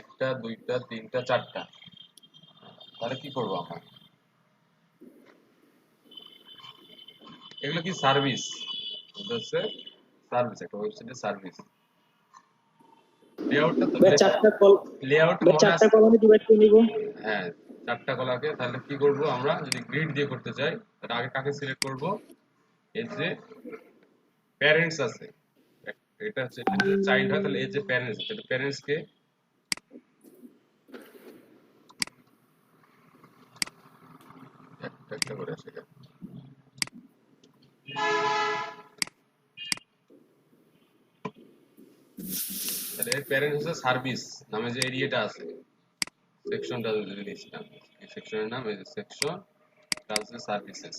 একটা, দুইটা, তিনটা, চারটা। তাহলে কি করবো আমরা? এগুলো কি সার্ভিস? এটা হচ্ছে সার্ভিস, একটা ওয়েবসাইটের সার্ভিস। লেআউটটা তো ভাই চারটা কল লেআউট ভাই মনে চারটা আছে? কলামে ডিভাইড করে নিব। হ্যাঁ, চারটা কলাকে তাহলে কি করব আমরা, যদি গ্রিড দিয়ে করতে চাই তাহলে আগে কাকে সিলেক্ট করব? এর যে প্যারেন্টস আছে, এটা হচ্ছে চাইল্ড হয়, তাহলে এর যে প্যারেন্টস আছে, তাহলে প্যারেন্টস কে একটা একটা করে আসে। তাহলে এর প্যারেন্টস হচ্ছে সার্ভিস নামে যে এরিয়াটা আছে, সেকশনটা যদি দিয়েছিলাম, এই সেকশনের নাম এই যে সেকশন, এটা হচ্ছে সার্ভিসেস।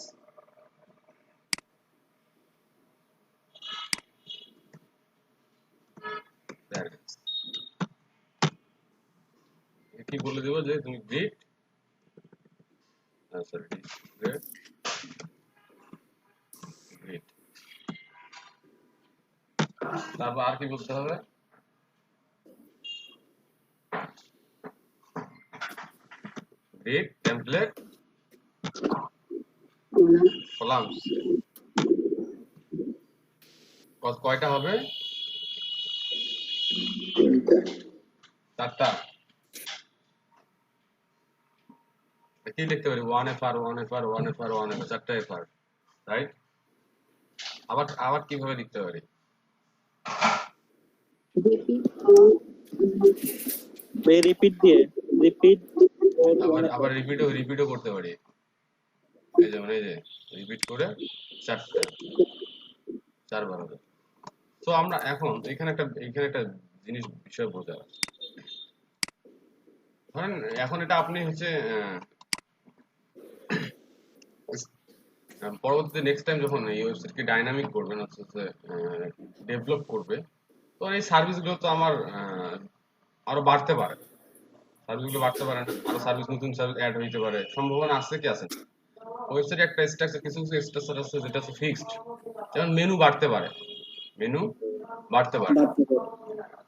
কি বলে দেবো যে তুমি গ্রিড, সরি গ্রিড, গ্রিড, তারপর আর কি বলতে হবে? Grid template columns. কয়টা হবে? চারটা। কি লিখতে পারি? 1 FR 1 FR 1 FR 1 FR, চারটা FR, রাইট? আবার আবার কিভাবে লিখতে পারি? ভাই রিপিট দিয়ে রিপিট আবার আবার রিপিটও করতে পারি। এই যেমন এই যে রিপিট করে চারটা, চারবার হবে। তো আমরা এখন এখানে একটা জিনিস বিষয় বোঝা, ধরেন এখন এটা আপনি হচ্ছে পরবর্তীতে নেক্সট টাইম যখন এই ওয়েবসাইটকে ডাইনামিক করবেন, হচ্ছে ডেভেলপ করবে, তো এই সার্ভিসগুলো তো আমার আরো বাড়তে পারে, সার্ভিসগুলো বাড়তে পারে না, আরো সার্ভিস, নতুন সার্ভিস অ্যাড হইতে পারে, সম্ভাবনা আছে কি আছে? ওয়েবসাইটে একটা স্ট্রাকচার, কিছু কিছু স্ট্রাকচার আছে যেটা হচ্ছে ফিক্সড, যেমন মেনু বাড়তে পারে, মেনু বাড়তে পারে।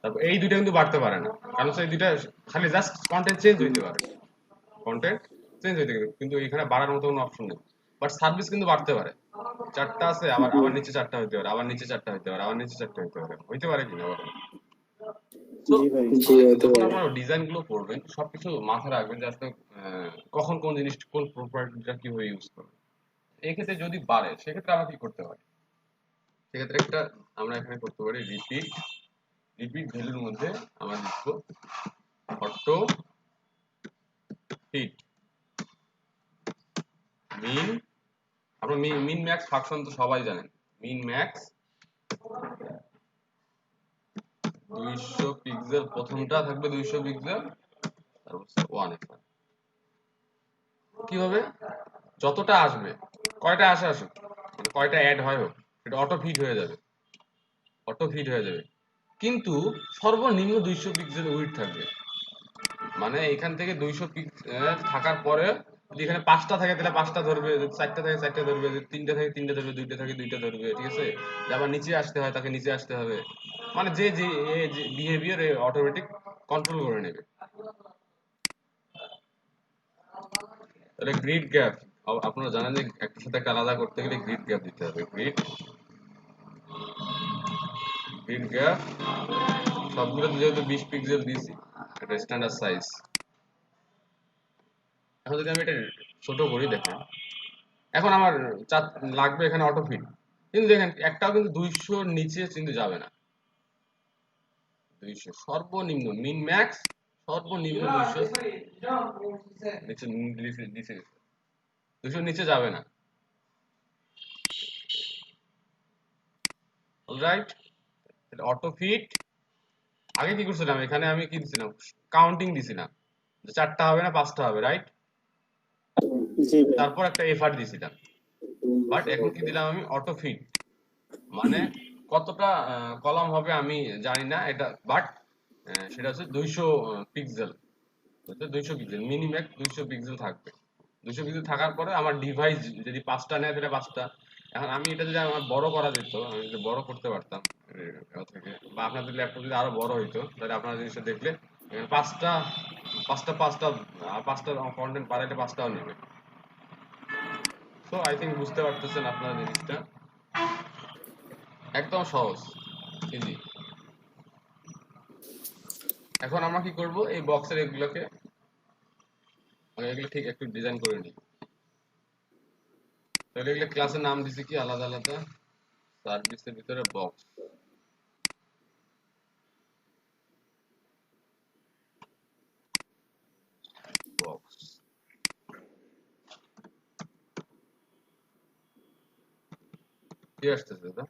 তারপর এই দুইটা কিন্তু বাড়তে পারে না, কারণ হচ্ছে এই দুইটা খালি জাস্ট কন্টেন্ট চেঞ্জ হইতে পারে, কন্টেন্ট চেঞ্জ হইতে পারে, কিন্তু এখানে বাড়ার মতো কোনো অপশন নেই। বাট সার্ভিস কিন্তু বাড়তে পারে, চারটা আছে, আবার আবার নিচে চারটা হইতে পারে, আবার নিচে চারটা হইতে পারে, আবার নিচে চারটা হইতে পারে কিনা বলেন? তো জি ভাই। যখন আপনারা ডিজাইন গুলো করবেন, সবকিছু মাথায় রাখবেন যে আসলে কখন কোন জিনিস, কোন প্রপার্টিটা কিভাবে ইউজ করবেন। এই ক্ষেত্রে যদি বাড়ে, সেক্ষেত্রে আমরা কি করতে পারি? সেক্ষেত্রে একটা আমরা এখানে করতে পারি রিপিট, রিপিট ভ্যালুর মধ্যে আমরা লিখবো অটো হিট মিন। আমরা মিন ম্যাক্স ফাংশন তো সবাই জানেন, মিন ম্যাক্স 200 পিক্সেল, প্রথমটা থাকবে 200 পিক্সেল, তারপর 1 FR। কিভাবে? যতটা আসবে, কয়টা আসুক, মানে কয়টা অ্যাড হয় হোক, এটা অটো ফিট হয়ে যাবে, অটো ফিট হয়ে যাবে। কিন্তু সর্বনিম্ন 200 পিক্সেল উইডথ থাকবে, মানে এখান থেকে 200 পিক্সেল থাকার পরে যদি এখানে 5টা থাকে তাহলে 5টা ধরবে, যদি 4টা থাকে 4টা ধরবে, যদি 3টা থাকে 3টা ধরবে, 2টা থাকে 2টা ধরবে, ঠিক আছে? যে আবার নিচে আসতে হয় তাকে নিচে আসতে হবে, মানে যে যে বিহেভিয়ার অটোমেটিক কন্ট্রোল করে নেবে। তাহলে গ্রিড গ্যাপ, আপনারা জানেন যে একটার সাথে একটা আলাদা করতে গেলে গ্রিড গ্যাপ দিতে হবে। গ্রিড গ্রিড গ্যাপ সবগুলোতে যেহেতু 20 পিক্সেল দিয়েছি, একটা স্ট্যান্ডার্ড সাইজ। এখন যদি আমি এটা ছোট করি, দেখেন এখন আমার লাগবে এখানে অটো ফিট, কিন্তু দেখেন একটাও কিন্তু 200 নিচে কিন্তু যাবে না। 200 সর্বনিম্ন, মিন ম্যাক্স সর্বনিম্ন 200 নিচে, নিচে নিচে 200 নিচে যাবে না। Alright, auto fit. আগে কি করছিলাম, এখানে আমি কি দিছিলাম, কাউন্টিং দিছিলাম যে 4টা হবে না 5টা হবে, রাইট? জি ভাই। তারপর একটা এফআর দিছিলাম। বাট এখন কি দিলাম আমি, অটো ফিট, মানে কতটা কলাম হবে আমি জানি না এটা, বাট সেটা হচ্ছে 200 পিক্সেল, 200 পিক্সেল, মিনিম্যাক্স 200 পিক্সেল থাকবে। 200 পিক্সেল থাকার পরে আমার ডিভাইস যদি 5টা নেয় তাহলে 5টা। এখন আমি এটা যদি আমার বড় করা যেত, আমি যদি বড় করতে পারতাম থেকে, বা আপনাদের ল্যাপটপ যদি আরো বড় হইতো, তাহলে আপনারা জিনিসটা দেখলে এখানে পাঁচটা পাঁচটা পাঁচটা পাঁচটা কন্টেন্ট বাড়াইলে পাঁচটাও নেবে। সো আই থিঙ্ক বুঝতে পারতেছেন আপনারা জিনিসটা একদম সহজ, ইজি। এখন আমরা কি করব, এই বক্সের এগুলোকে এগুলো ঠিক একটু ডিজাইন করে নিই। তাহলে এগুলো ক্লাসের নাম দিছি কি আলাদা আলাদা, সার্ভিসের ভিতরে বক্স, বক্স কি আসতেছে দাদা?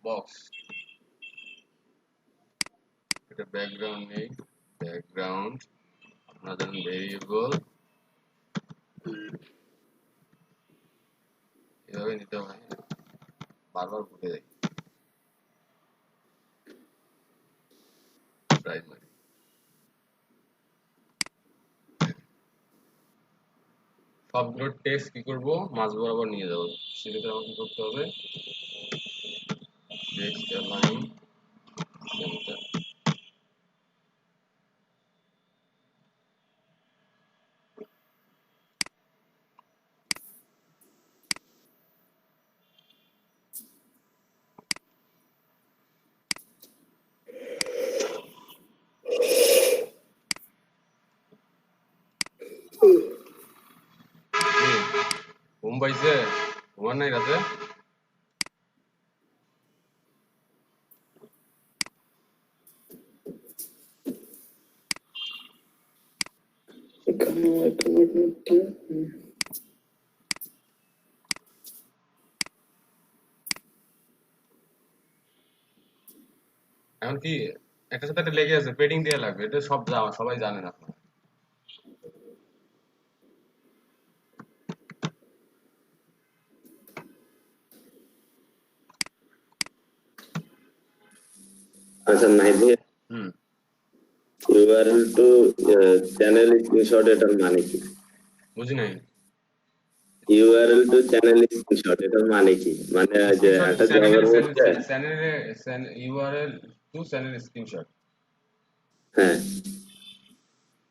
বক্স, এটা ব্যাকগ্রাউন্ড নেই, ব্যাকগ্রাউন্ড আপনারা জানেন ভেরিয়েবল, এভাবে নিতে হয়, বারবার ভুলে যাই। প্রাইমারি সবগুলো টেক্সট কি করব, মাঝ বরাবর নিয়ে যাব। সেক্ষেত্রে আমাকে কি করতে হবে, টেক্সট অ্যালাইন সেন্টার। ঘুম পাইছে? ঘুমান নাই রাতে? এখন কি একটা সাথে একটা লেগে আছে, পেডিং দেওয়া লাগবে, এটা সবাই জানেন আপনারা। আচ্ছা নাহিদ ভাই, হুম, ইউআরএল টু চ্যানেল স্ক্রিনশট এটার মানে কি? বুঝি নাই। ইউআরএল টু চ্যানেল স্ক্রিনশট এটার মানে কি? মানে যে স্ক্রিনশট একটা চ্যানেলের জবের মধ্যে, চ্যানেলে ইউআরএল টু চ্যানেল স্ক্রিনশট, হ্যাঁ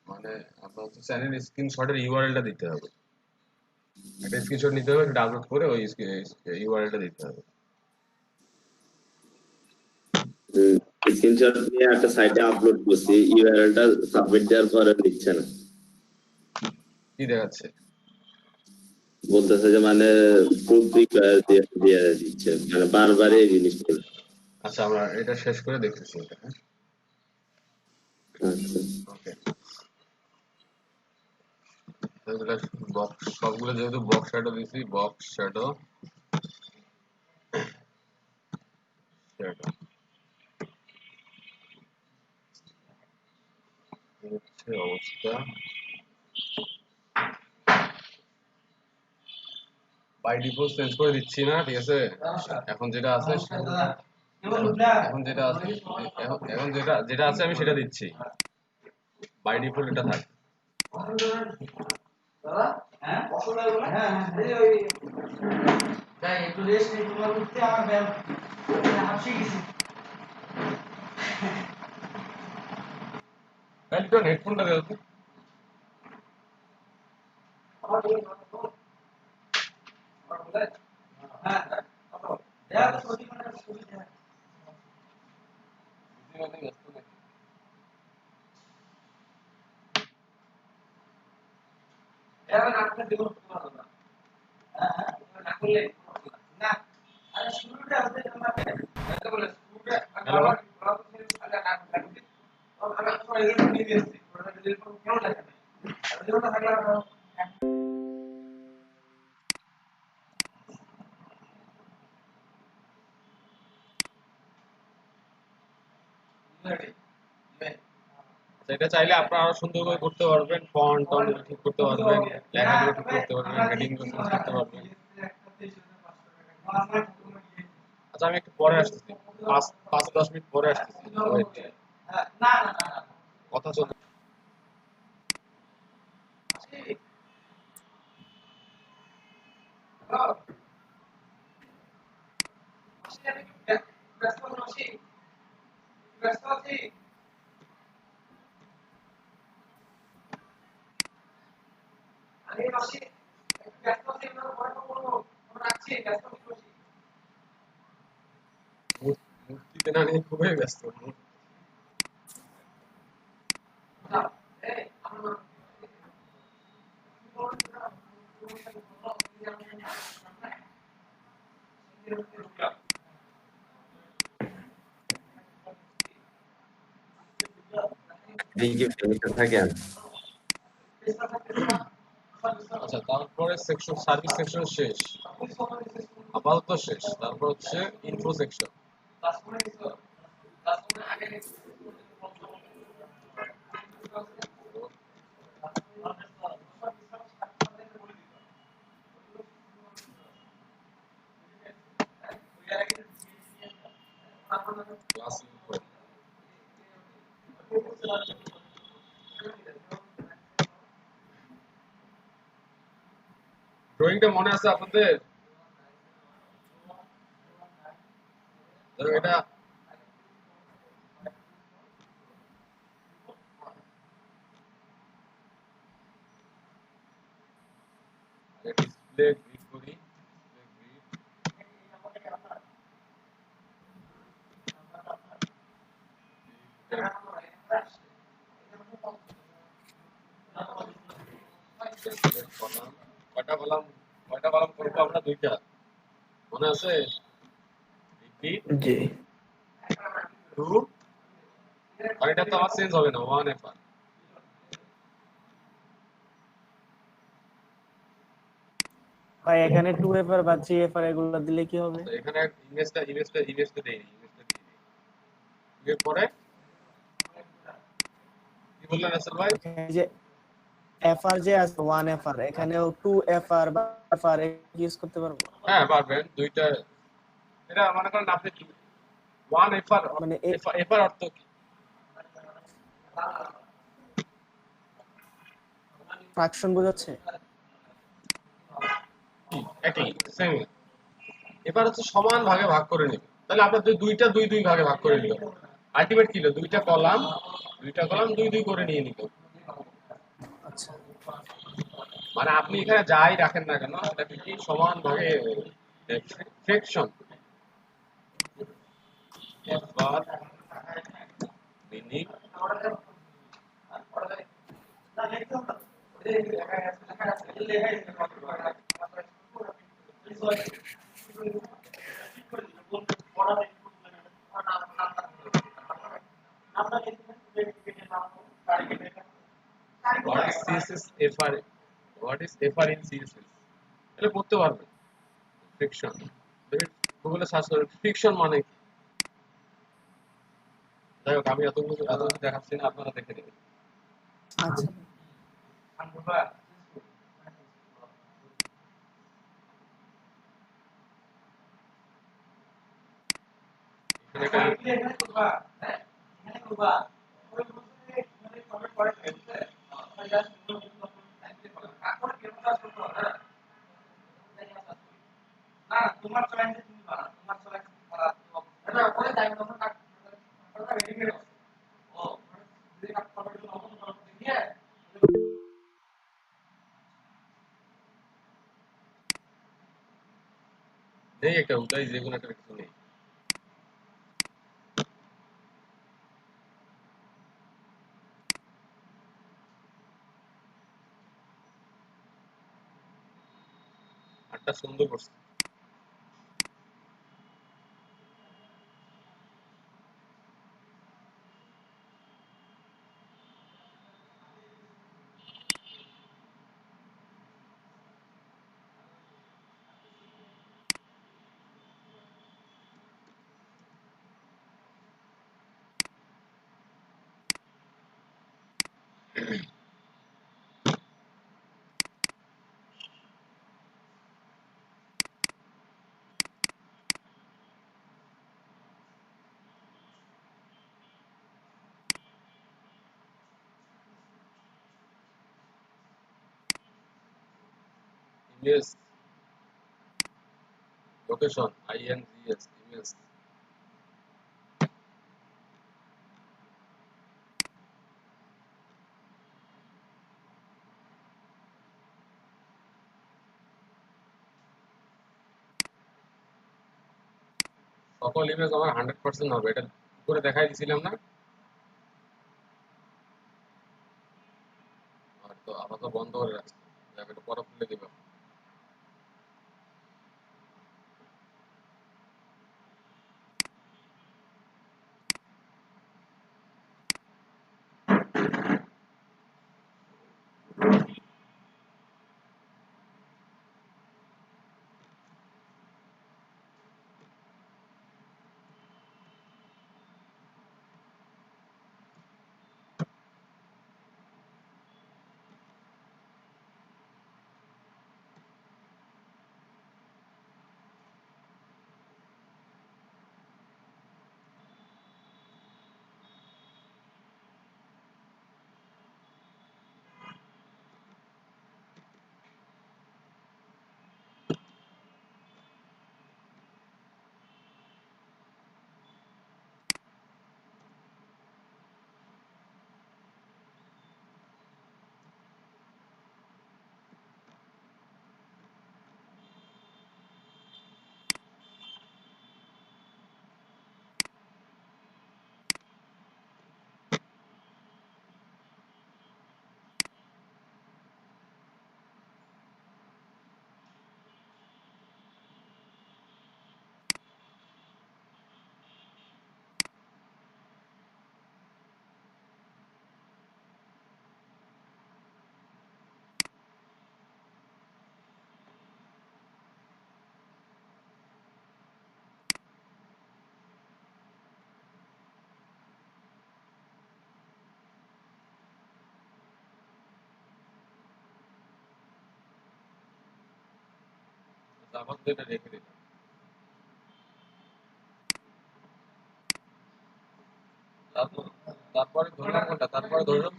মানে আপনার হচ্ছে চ্যানেল স্ক্রিনশটের ইউআরএলটা দিতে হবে। একটা স্ক্রিনশট নিতে হবে, ডাউনলোড করে ওই ইউআরএলটা দিতে হবে। স্ক্রিনশট নিয়ে একটা সাইটে আপলোড করছি, ইউআরএলটা সাবমিট দেওয়ার পরে দিচ্ছে না, কি দেখাচ্ছে? বলতেছে যে মানে প্রুফ রিকোয়ার দিয়ে দিচ্ছে, মানে বারবার এই জিনিসটা। আচ্ছা, আমরা এটা শেষ করে দেখতেছি এটা, হ্যাঁ। আচ্ছা ওকে, এগুলা বক্স, সবগুলো যেহেতু বক্স শ্যাডো দিছি, বক্স শ্যাডো শ্যাডো হচ্ছে অবস্থা। বাই ডিফল্ট চেঞ্জ করে দিচ্ছি না, ঠিক আছে। এখন যেটা আছে এখন যেটা আছে এখন যেটা যেটা আছে আমি সেটা দিচ্ছি, বাই ডিফল্ট এটা থাকে। একজন হেডফোনটা দেওয়া আছে। হ্যালো, এটা চাইলে আপনারা আরো সুন্দর করে করতে পারবেন, ফন্ট টন্ট ঠিক করতে পারবেন, লেখাগুলো ঠিক করতে পারবেন, হেডিং গুলো চেঞ্জ করতে পারবেন। আচ্ছা, আমি একটু পরে আসতেছি, 5-10 মিনিট পরে আসতেছি, ওয়েট, কথা চলছে। মূর্তি কেনা নিয়ে খুবই ব্যস্ত। দিকে ফেমিতে থাকেন। আচ্ছা, তারপরে সেকশন সার্ভিস সেকশন শেষ, আপাতত শেষ। তারপর হচ্ছে ইনফো সেকশন। Class info. ড্রয়িংটা মনে আছে আপনাদের? ধরো এটা ডিসপ্লে গ্রিড করি। কয়টা কলাম, কয়টা কলাম করবো আমরা? দুইটা, মনে আছে? রিপিট জি। টু, আর এটা তো আমার চেঞ্জ হবে না, ওয়ান এফআর। ভাই এখানে 2FR বা 3FR এগুলো দিলে কি হবে? এখানে ইমেজটা দেই, এর পরে কি বললেন আসল ভাই? এখানে যে FR যে আছে 1FR, এখানেও 2FR বা FR ইউজ করতে পারবো? হ্যাঁ পারবেন, দুইটা। এটা মনে করেন আপনি ওয়ান এফআর, মানে এফআর অর্থ কি? ফ্রাকশন বোঝাচ্ছে? একই, সেম। এবার হচ্ছে সমান ভাগে ভাগ করে নিবে। তাহলে আপনার দুইটা দুই দুই ভাগে ভাগ করে নিল। আলটিমেট কি হলো? দুইটা কলাম দুই দুই করে নিয়ে নিল। আচ্ছা। মানে আপনি এখানে যাই রাখেন না কেন, এটাকে কি সমান ভাগে ফ্রিকশন এবার meaning what is CSS FR, what is FR in CSS, এটা পড়তে পারবেন। ফ্রিকশন, গুগলে সার্চ করবেন ফ্রিকশন মানে কি। যাই হোক, আমি এত কিছু দেখাচ্ছি না, আপনারা দেখে নেবেন। আচ্ছা। নেই একটা উদয়, যে কোনো একটা কিছু নেই। আটটা সুন্দর করছে। ইমেজ লোকেশন, INGS ইমেজ সকল ইমেজ আমার 100% হবে, এটা করে দেখাই দিছিলাম না? আর তো আপাতত বন্ধ করে রাখছি, এটা পরে খুলে দিব। আপাতত এটা রেখে দিলাম। তারপরে ধরলাম কোনটা, তারপরে ধরলাম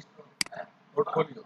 পোর্টফোলিও।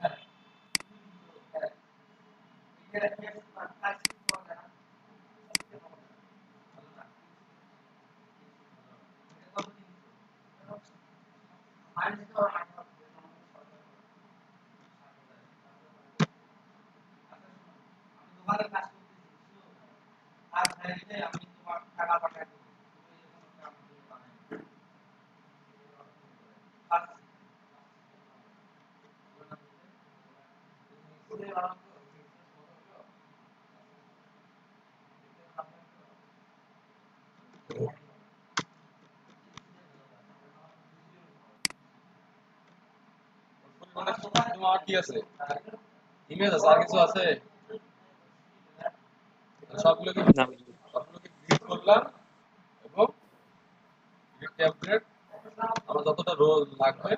তোমার কি আছে? ইমেজ আছে, আর কিছু আছে? সবগুলোকে ক্লিক করলাম এবং ক্লিক ট্যাবলেট আমার যতটা রোল লাগবে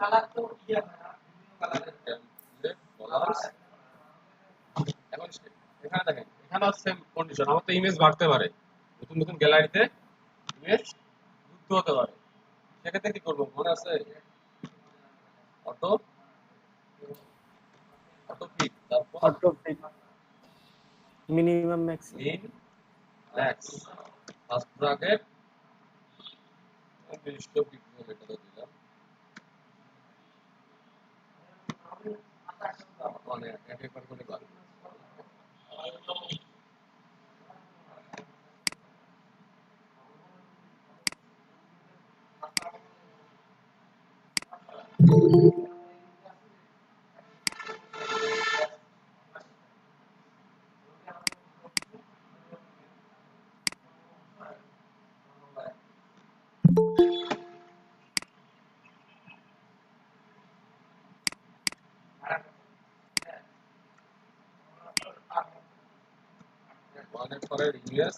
ট্যাবলেট বলাস। এখন এখানে দেখেন, এখানে সেম কন্ডিশন, আমার তো ইমেজ বাড়তে পারে, নতুন নতুন গ্যালারিতে ইমেজ যুক্ত হতে পারে। সেক্ষেত্রে কি করবো মনে আছে? অটো অটো ক্লিক, তারপর অটো ফিট মিনিমাম ম্যাক্সিমাম মিন ম্যাক্স ফার্স্ট ব্র্যাকেট নির্দিষ্ট পিক্সেল এটা দিলাম, মানে এক একবার করে বাড়বে। অনেক পরের ইমেজ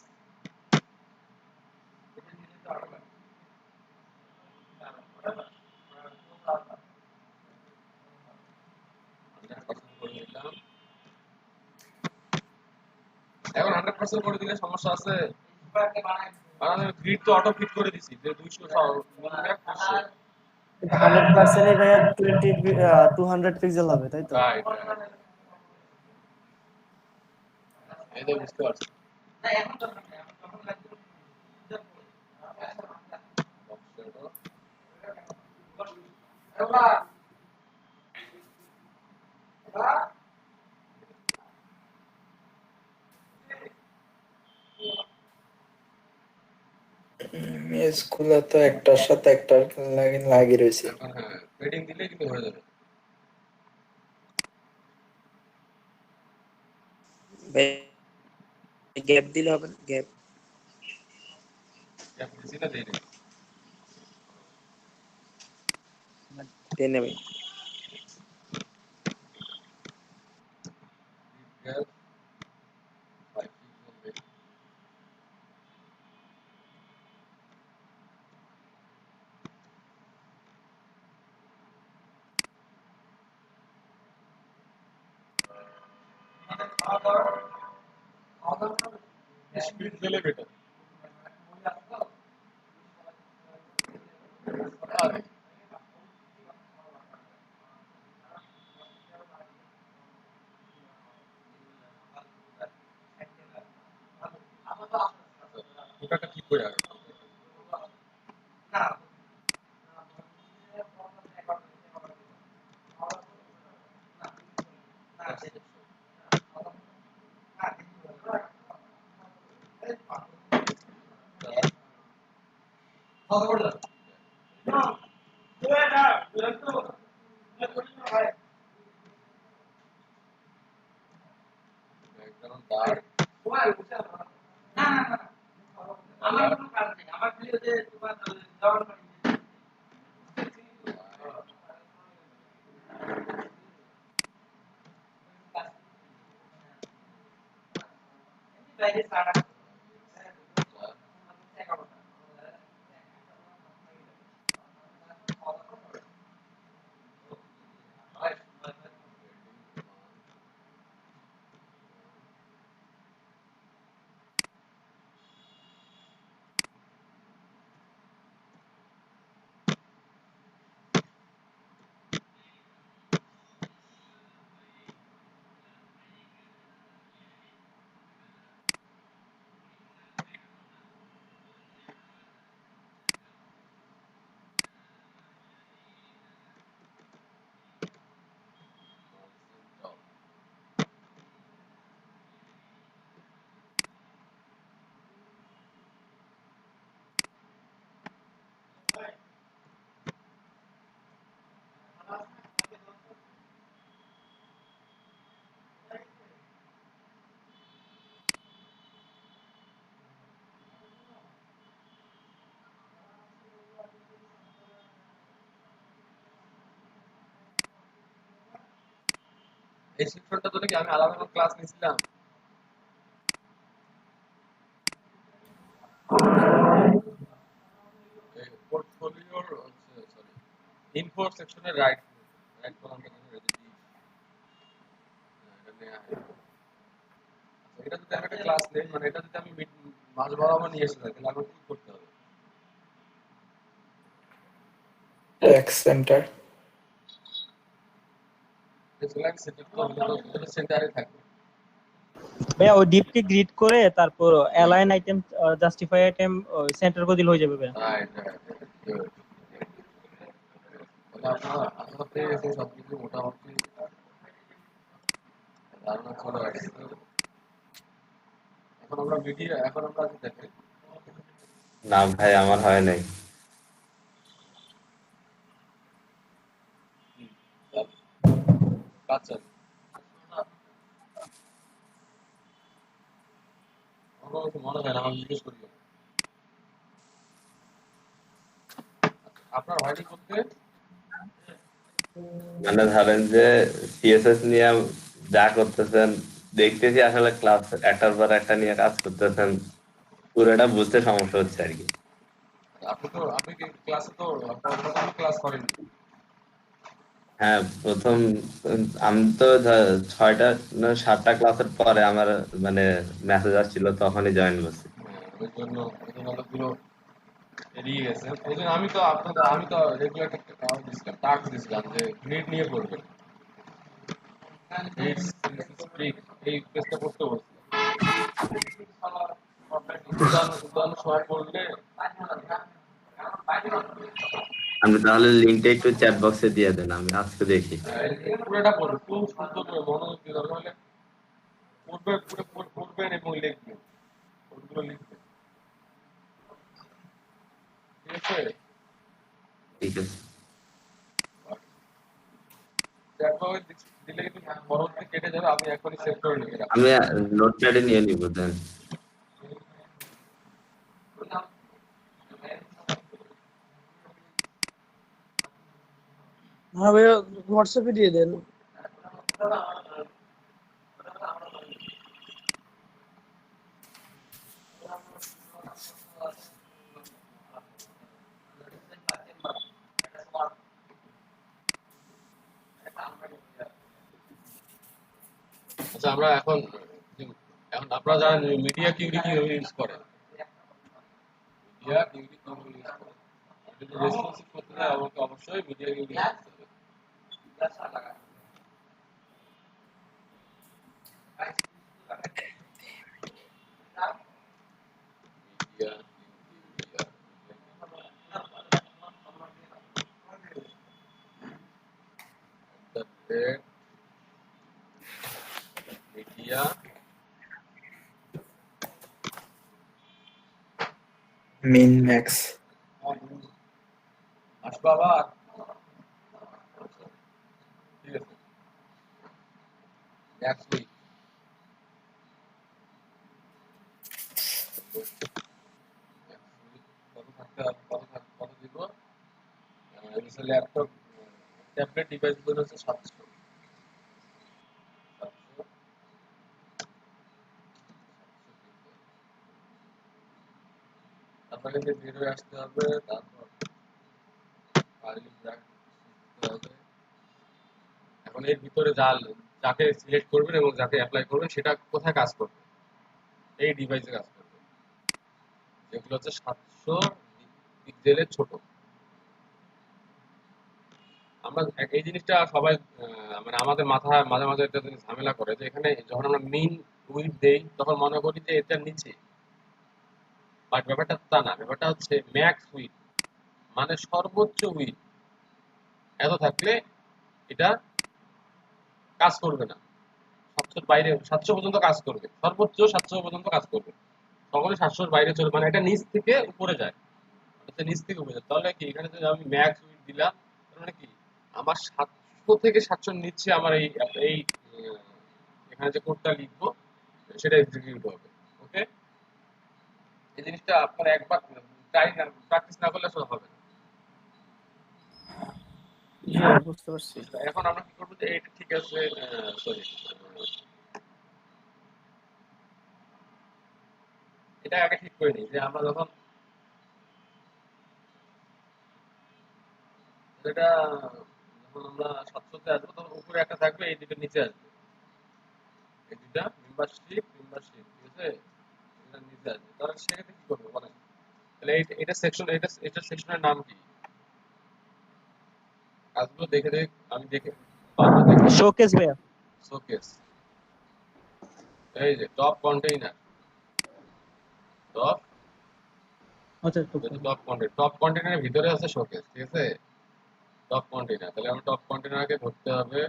করে দিলাম। এখন 100% করে দিলে সমস্যা আছে? কারণ আমি গ্রিড তো অটো ফিট করে দিছি যে 200 মিনিমাম 200। 100% এ ভাইয়া 200 পিক্সেল হবে তাই তো? রাইট, এই তো বুঝতে পারছি। স্কুলে তো একটার সাথে একটা লাগি রয়েছে। এখন হ্যাঁ পেডিং দিলেই কিন্তু হয়ে যাবে। গ্যাপ দিলে হবে না, গ্যাপ গ্যাপ দিছি না দেই নাই? দিয়ে নেবে। গ্যাপ 5 বলবে। স্পিড দিলে বেটার। আরে ওটাটা ঠিক করে আগে। ব্যাকগ্রাউন্ড ডার্ক এই সেকশনটা তো নাকি আমি আলাদা করে ক্লাস নিয়েছিলাম। পোর্টফোলিওর সরি ইনফো সেকশনের রাইট রাইট কলামটা যেখানে রেখে দিই এটা নিয়ে আয়। আচ্ছা, এটা যদি আমি একটা ক্লাস নেই মানে এটা যদি আমি মাঝ বরাবর নিয়ে এসে যাই তাহলে আমার কি করতে হবে? Text centre. এগুলা সেন্টার তো হলো তো সেন্টারে থাকবে। ভাইয়া ওই ডিপকে গ্রিড করে তারপর align item justify item centre করে দিলে হয়ে যাবে ভাইয়া। রাইট রাইট তাহলে আপনারা পেয়ে গেছেন সবকিছু মোটামুটি ধারণা চলে আসছে। এখন আমরা দেখি না ভাই আমার হয় নাই। কাজ চালু। আমার কিছু মনে হয় না, আমি জিজ্ঞেস করি। আপনার হয়নি করতে? মানে ধরেন যে সিএসএস নিয়ে যা করতেছেন দেখতেছি আসলে ক্লাস একটার পর একটা নিয়ে কাজ করতেছেন, পুরোটা বুঝতে সমস্যা হচ্ছে আর কি। আপনি কি ক্লাসে তো প্রথম ক্লাস করেননি? হ্যাঁ প্রথম আমি তো 6টা না 7টা ক্লাসের পরে আমার মানে মেসেজ আসছিল তখনই জয়েন করছি। ওই জন্য অনেকগুলো এড়িয়ে গেছে। ওই জন্য আমি তো রেগুলার একটা টাস্ক দিছিলাম যে গ্রিড নিয়ে করবেন। গ্রিড স্ট্রিক এই পেজটা করতে বলছিলাম। উদাহরণ সময় পড়লে আপনি তাহলে লিঙ্কটা একটু চ্যাট বক্সে দিয়ে দেন, আমি আজকে দেখি। পুরোটা পড়বে, খুব সুন্দর করে মনোযোগ দিয়ে দরকার হলে পড়বেন এবং লিখবেন, ওগুলো লিখবেন, ঠিক আছে? ঠিক আছে, চ্যাট বক্সে দিলে কিন্তু পরবর্তী কেটে যাবে, আপনি এখনই সেভ করে লিখে রাখবেন। আমি নোটপ্যাডে নিয়ে নিব দেন। হ্যাঁ ভাইয়া, হোয়াটসঅ্যাপে দিয়ে দেন। আচ্ছা, আমরা এখন এখন আপনারা যারা মিডিয়া কিউরি কিভাবে ইউজ করেন, মিডিয়া কিউরি কিভাবে ইউজ করেন, যদি রেসপন্সিভ করতে হয় আমাকে অবশ্যই মিডিয়া কিউরি ইউজ করতে হবে। মিডিয়া মিডিয়া মিন ম্যাক্স। আসবা আবার, ঠিক আছে? নেক্সট উইক কত দিব? ল্যাপটপ ট্যাবলেট ডিভাইস গুলো হচ্ছে 700। আপনাকে যে বের হয়ে আসতে হবে, তারপর ফাইল রাখতে হবে। এখন এর ভিতরে যাকে সিলেক্ট করবেন এবং যাকে অ্যাপ্লাই করবেন সেটা কোথায় কাজ করবে? এই ডিভাইসে কাজ করবে, যেগুলো হচ্ছে 700 পিক্সেলের ছোট। আমরা এই জিনিসটা সবাই মানে আমাদের মাথায় মাঝে মাঝে একটা জিনিস ঝামেলা করে, যে এখানে যখন আমরা মিন উইডথ দেই তখন মনে করি যে এটার নিচে, বাট ব্যাপারটা তা না। ব্যাপারটা হচ্ছে ম্যাক্স উইডথ, মানে সর্বোচ্চ উইডথ এত থাকলে এটা কাজ করবে না। 700 বাইরে 700 পর্যন্ত কাজ করবে, সর্বোচ্চ 700 পর্যন্ত কাজ করবে, সকলে 700 বাইরে চলে, মানে এটা নিচ থেকে উপরে যায়, এটা নিচ থেকে উপরে যায়। তাহলে কি এখানে যদি আমি ম্যাক্স উইডথ দিলাম, তার মানে কি আমার 700 থেকে 700 নিচে আমার এই এই আহ, এখানে যে কোডটা লিখবো সেটা এক্সিকিউট হবে। ওকে, এই জিনিসটা আপনারা একবার ট্রাই না, প্র্যাকটিস না করলে আসলে হবে না। জি ভাই, বুঝতে পারছি। এখন আমরা কি করবো, যে এটা ঠিক আছে, সরি, এটা আগে ঠিক করে নিই, যে আমরা যখন এটা যখন আমরা 700-তে আসবো তখন উপরে একটা থাকবে, এই দুটো নিচে আসবে, এই দুটা মেম্বারশিপ মেম্বারশিপ, ঠিক আছে? এটা নিচে আসবে, তাহলে সেক্ষেত্রে কি করবো বলেন? তাহলে এটা সেকশন, এটা সেকশনের নাম কি? কাজগুলো দেখে দেখে আমি দেখে বারবার দেখে শোকেস ভাইয়া। শোকেস, এই যে টপ কন্টেইনার, টপ আচ্ছা, তো টপ কন্টেইনারের ভিতরে আছে শোকেস, ঠিক আছে? টপ কন্টেইনার, তাহলে আমরা টপ কন্টেইনারকে ধরতে হবে,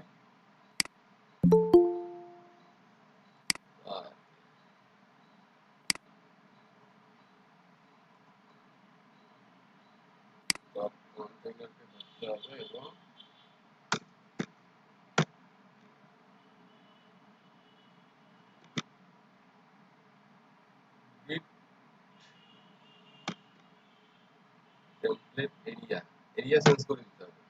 টপ কন্টেইনারকে ধরতে হবে এবং grid template এরিয়া চেঞ্জ করে দিতে হবে।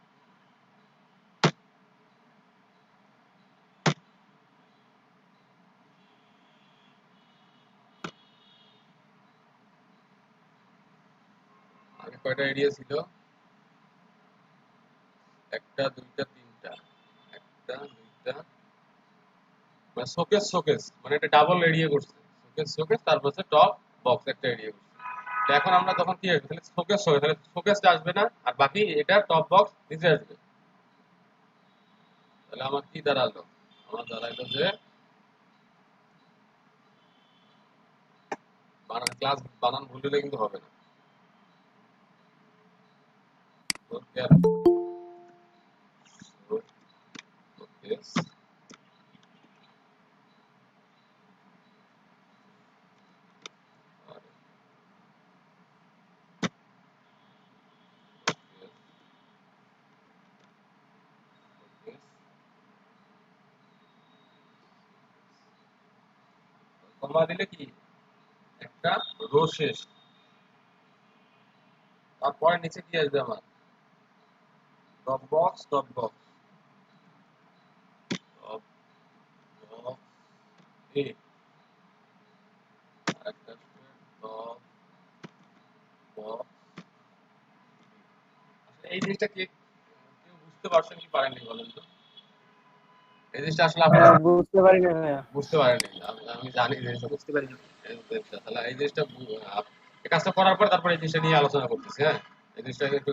আগে কয়টা এরিয়া ছিল? একটা, দুইটা, তিনটা, একটা, দুইটা, মানে শোকেস শোকেস, মানে এটা ডাবল এরিয়া করছে, শোকেস শোকেস, তারপর হচ্ছে টপ বক্স একটা এরিয়া করছে। তো এখন আমরা যখন কি হবে, তাহলে শোকেস হবে, তাহলে শোকেসটা আসবে না, আর বাকি এটা টপ বক্স নিচে আসবে। তাহলে আমার কি দাঁড়ালো? আমার দাঁড়াইলো যে ক্লাস বানান ভুল হলে কিন্তু হবে না। ওকে ওকে কমা দিলে কি একটা রো শেষ, তারপরে নিচে কি আসবে আমার dot box dot box dot box এ একটা ডট বক্স। এই জিনিসটা কেউ বুঝতে পারছেন কি পারেননি বলেন তো? এই জিনিসটা আসলে আপনারা বুঝতে পারি না ভাইয়া। বুঝতে পারেননি, আমি জানি যে বুঝতে পারি না। তাহলে এই জিনিসটা এই কাজটা করার পর তারপর এই জিনিসটা নিয়ে আলোচনা করতেছি। হ্যাঁ, এই জিনিসটা একটু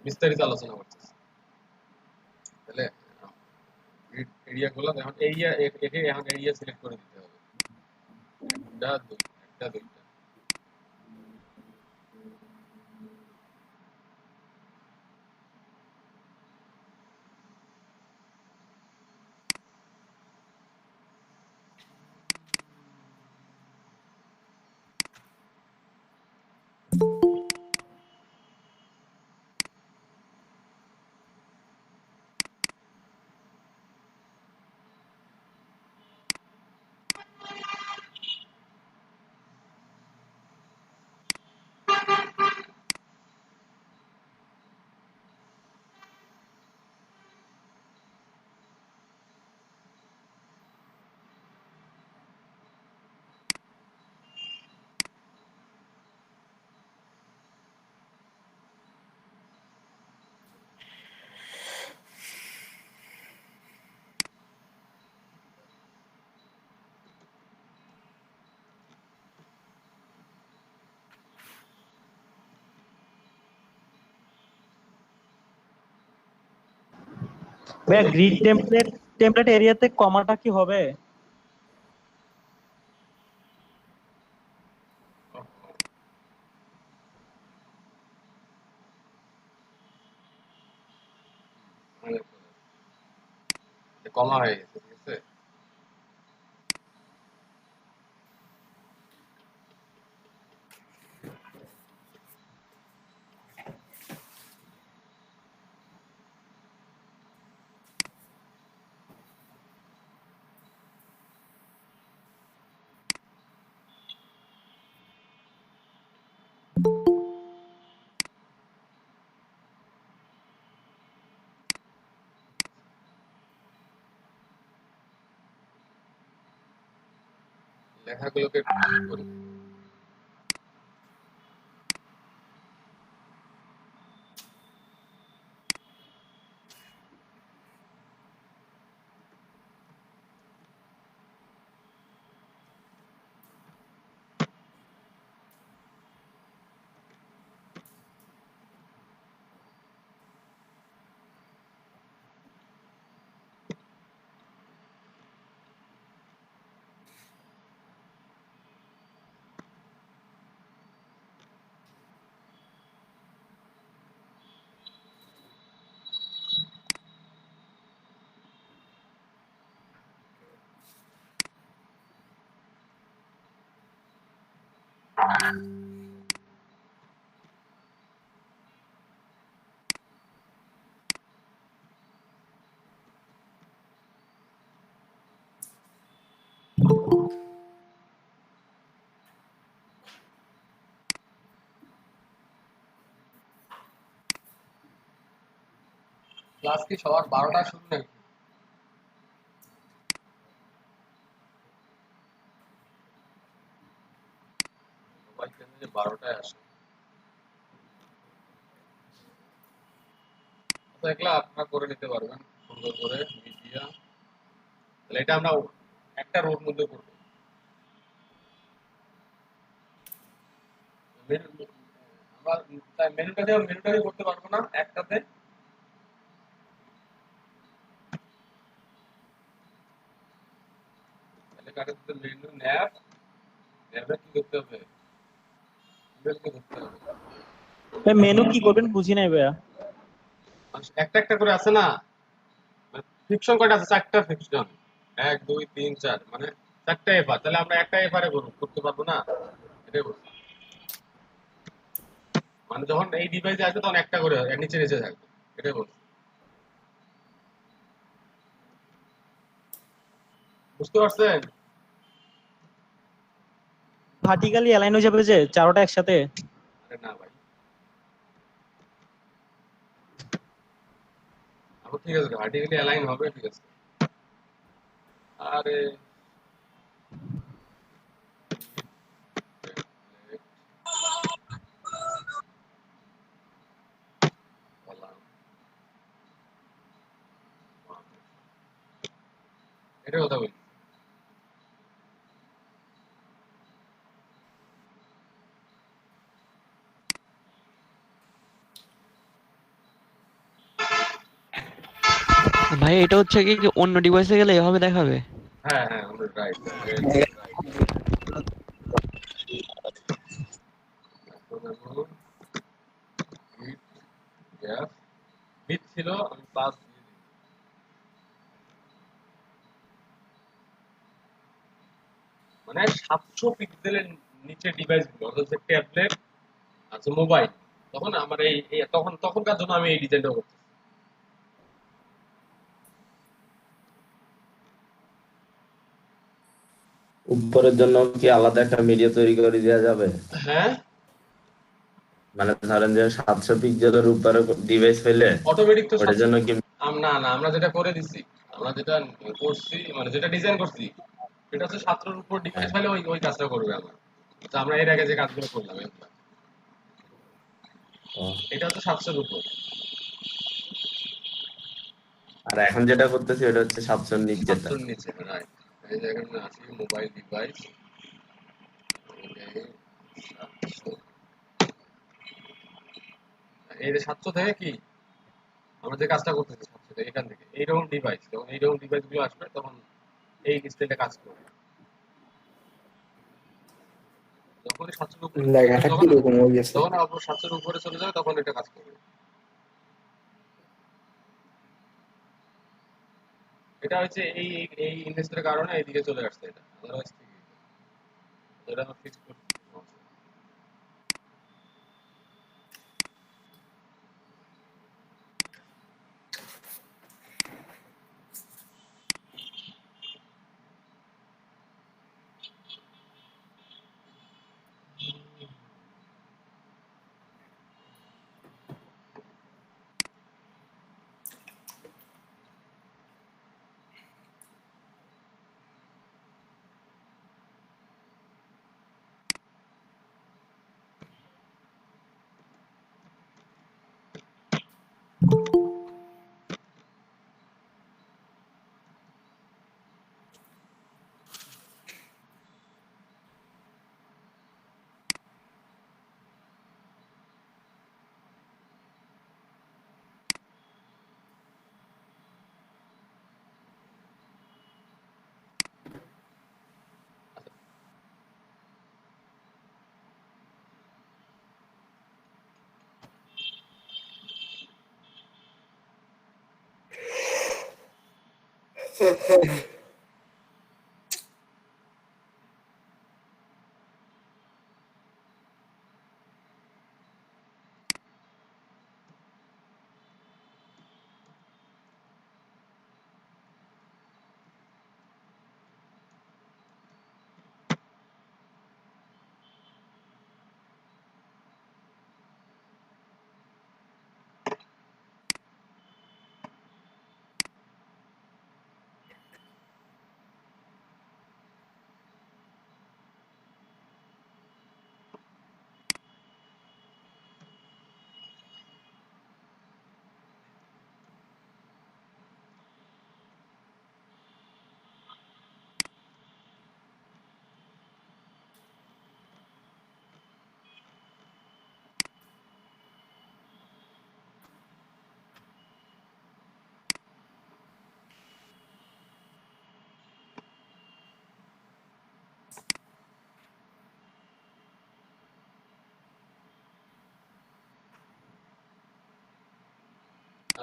বিস্তারিত আলোচনা করতেছি। তাহলে এরিয়া গুলো এখন এরিয়া একে এখন এরিয়া সিলেক্ট করে দিতে হবে, একটা দুইটা। ভাইয়া গ্রিড টেমপ্লেট এরিয়াতে কমাটা কি হবে? কমা হয়ে গেছে, ঠিক আছে। লেখাগুলোকে একটু ঠিক করি। ক্লাস কি সবার 12টা শুরু নাকি? সবাই কেন যে 12টায় আসে? তো এগুলা আপনারা করে নিতে পারবেন সুন্দর করে মিডিয়া। তাহলে এটা আমরা একটা রোর মধ্যে করব। আমরা মেনুটা দিয়ে করতে পারবো না একটাতে? তাহলে কাটাতে মেনু ন্যাব, ন্যাবে কি করতে হবে? ইমেলকে ধরতে হবে। ভাই মেনু কি করবেন বুঝি নাই ভাইয়া। একটা একটা করে আছে না, ফিকশন কয়টা আছে? চারটা ফিকশন, 1 2 3 4, মানে চারটা এফআর। তাহলে আমরা একটা এফআর এ করতে পারবো না? এটাই বলছি। মানে যখন এই ডিভাইসে আসবে তখন একটা করে নিচে নিচে থাকবে, এটাই বলছি। বুঝতে পারছেন? ভার্টিক্যালি অ্যালাইন হয়ে যাবে যে চারোটা একসাথে। আরে না ভাই, আবার ঠিক আছে, ভার্টিক্যালি অ্যালাইন হবে, ঠিক আছে। আরে বললাম, এটা কথা বলি। ভাই এটা হচ্ছে কি কি অন্য ডিভাইসে গেলে এভাবে দেখাবে? হ্যাঁ হ্যাঁ, রাইট। বিট ছিল, আমি প্লাস দিয়ে দিই। মানে 700 পিক্সেলের নিচে ডিভাইস গুলো, অর্থাৎ ট্যাবলেট আছে, মোবাইল, তখন আমার তখনকার জন্য আমি এই ডিজাইনটা করছি। উপরের জন্য কি আলাদা একটা মিডিয়া তৈরি করে দেওয়া যাবে? হ্যাঁ, মানে ধরেন যে 700 পিক্সেলের উপরে ডিভাইস হইলে অটোমেটিক তো ওটার 700। জন্য কি? না না, আমরা যেটা করে দিছি, আমরা যেটা করছি, মানে যেটা ডিজাইন করছি, এটা হচ্ছে 700-র উপর ডিভাইস হ্যাঁ। হলে ওই ওই কাজটা করবে আমার। তো আমরা এর আগে যে কাজগুলো করলাম এগুলা। ও, এটা হচ্ছে 700-র উপর। আর এখন যেটা করতেছি ওটা হচ্ছে 700 নিচেরটা। 700-র নিচে, রাইট। এই যে এখানে আসি মোবাইল ডিভাইস, 700, এই যে 700 থেকে কি আমরা যে কাজটা করতেছি, 700 থেকে এখান থেকে এইরকম ডিভাইস, যখন এইরকম ডিভাইস গুলো আসবে তখন এই স্টাইলে কাজ করবে। যখন 700-র উপরে, লেখাটা যখন কিরকম হয়ে গেছে? যখন আবার 700-র উপরে চলে যাবে তখন এটা কাজ করবে। এটা হচ্ছে এই এই এই ইনভেস্টের কারণে এইদিকে চলে আসছে এটা, আদারওয়াইজ ঠিক এটা আমরা ফিক্স করতে।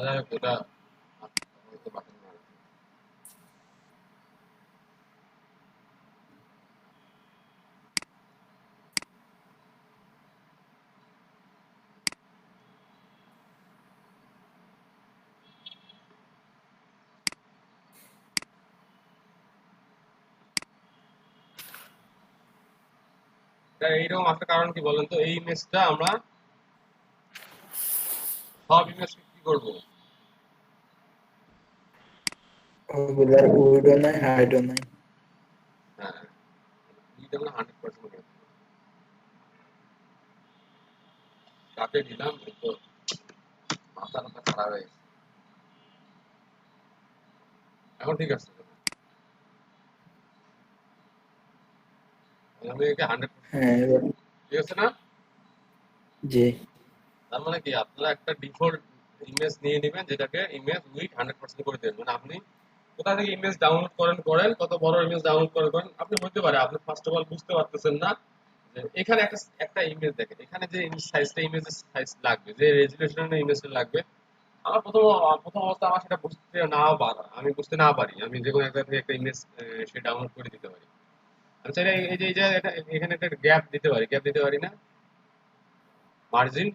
যাই হোক, এটা হয়তো বাটন মারা। এটা এইরকম আসার কারণ কি বলেন তো? এই ইমেজটা আমরা সব ইমেজ কি করবো? ওগুলার উইডো নাই, হাইডও নাই। হ্যাঁ, এটা আমরা 100% করে দেবো। কাটে দিলাম, এই তো মাথা মাথা খারাপ হয়ে গেছে। এখন ঠিক আছে। আমি একে 100% হ্যাঁ এবার ঠিক আছে না? জি। তার মানে কি, আপনারা একটা ডিফল্ট ইমেজ নিয়ে নেবেন, যেটাকে ইমেজ উইথ 100% করে দেবেন। মানে আপনি কোথা থেকে ইমেজ ডাউনলোড করেন, কত বড় ইমেজ ডাউনলোড করেন, আপনি হতে পারে আপনি ফার্স্ট অফ অল বুঝতে পারতেছেন না যে এখানে একটা একটা ইমেজ দেখেন, এখানে যে সাইজটা, ইমেজের সাইজ লাগবে, যে রেজুলেশনের ইমেজটা লাগবে, আমার প্রথম অবস্থা আমার সেটা বুঝতে নাও পারা, আমি বুঝতে না পারি, আমি যে কোনো একটা থেকে একটা ইমেজ সে ডাউনলোড করে দিতে পারি। আমি চাইলে এই যে এখানে একটা গ্যাপ দিতে পারি না, মার্জিন,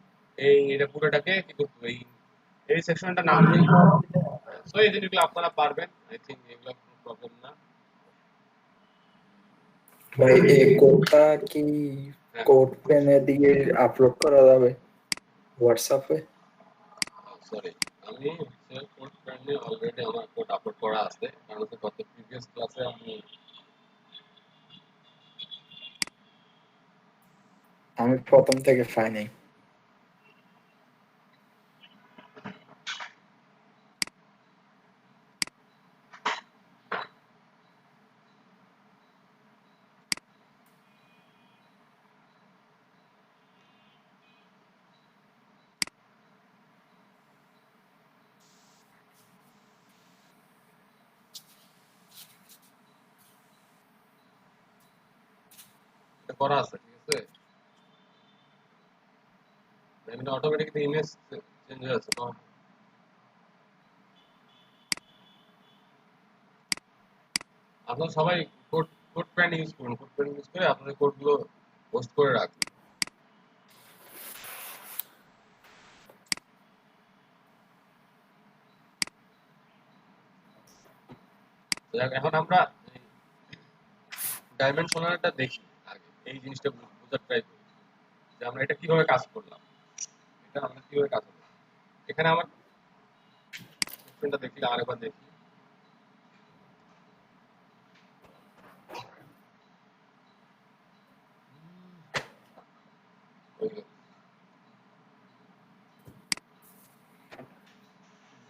এটা পুরোটাকে কি করতে হবে, এই সেকশনটা নাম দিই। সো এই জিনিসগুলো আপনারা পারবেন, আই থিঙ্ক এগুলো কোনো প্রবলেম না। ভাই এই কোডটা কি হ্যাঁ, কোড পেনে দিয়ে আপলোড করা যাবে হোয়াটসঅ্যাপে? সরি, আমি কোড ফ্রেন্ডে অলরেডি আমার কোড আপলোড করা আছে, কারণ হচ্ছে গত প্রিভিয়াস ক্লাসে আমি প্রথম থেকে পাই নাই। এটা করা আছে, ঠিক আছে, এখানে অটোমেটিক ইমেজ চেঞ্জ হয়ে যাচ্ছে। তো আপনারা সবাই কোড কোড ফ্রেন্ড ইউজ করুন, কোড ফ্রেন্ড ইউজ করে আপনাদের কোডগুলো পোস্ট করে রাখুন। এখন আমরা ডাইমেনশনালটা দেখি আগে, এই জিনিসটা বোঝার ট্রাই করি যে আমরা এটা কিভাবে কাজ করলাম, এটা আমরা কিভাবে কাজ করলাম। এখানে আমার সেকশনটা দেখলে আরেকবার দেখি।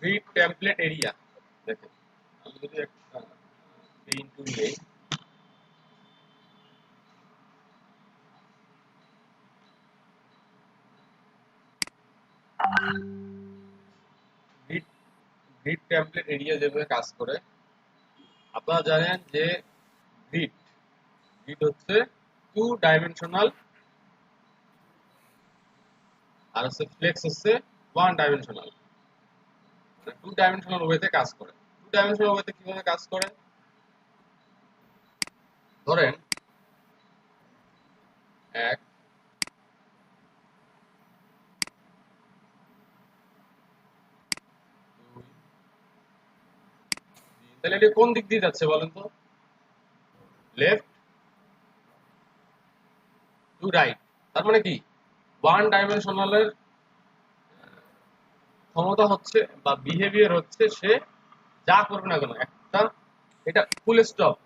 গ্রিড টেমপ্লেট এরিয়া দেখেন, আমি যদি একটা পেইন্ট টুল নেই, গ্রিড গ্রিড টেমপ্লেট এরিয়া যেভাবে কাজ করে, আপনারা জানেন যে গ্রিড গ্রিড হচ্ছে 2 ডাইমেনশনাল, আর হচ্ছে ফ্লেক্স হচ্ছে 1 ডাইমেনশনাল। 2 ডাইমেনশনাল ওয়েতে কাজ করে। 2 ডাইমেনশনাল ওয়েতে কিভাবে কাজ করে? ধরেন 1 2 3, তাহলে এটা কোন দিক দিয়ে যাচ্ছে বলেন তো? Left to right. তার মানে কি, 1 ডাইমেনশনালের ক্ষমতা হচ্ছে বা বিহেভিয়ার হচ্ছে, সে যা করবে না কেন, একটা এটা ফুল স্টপ,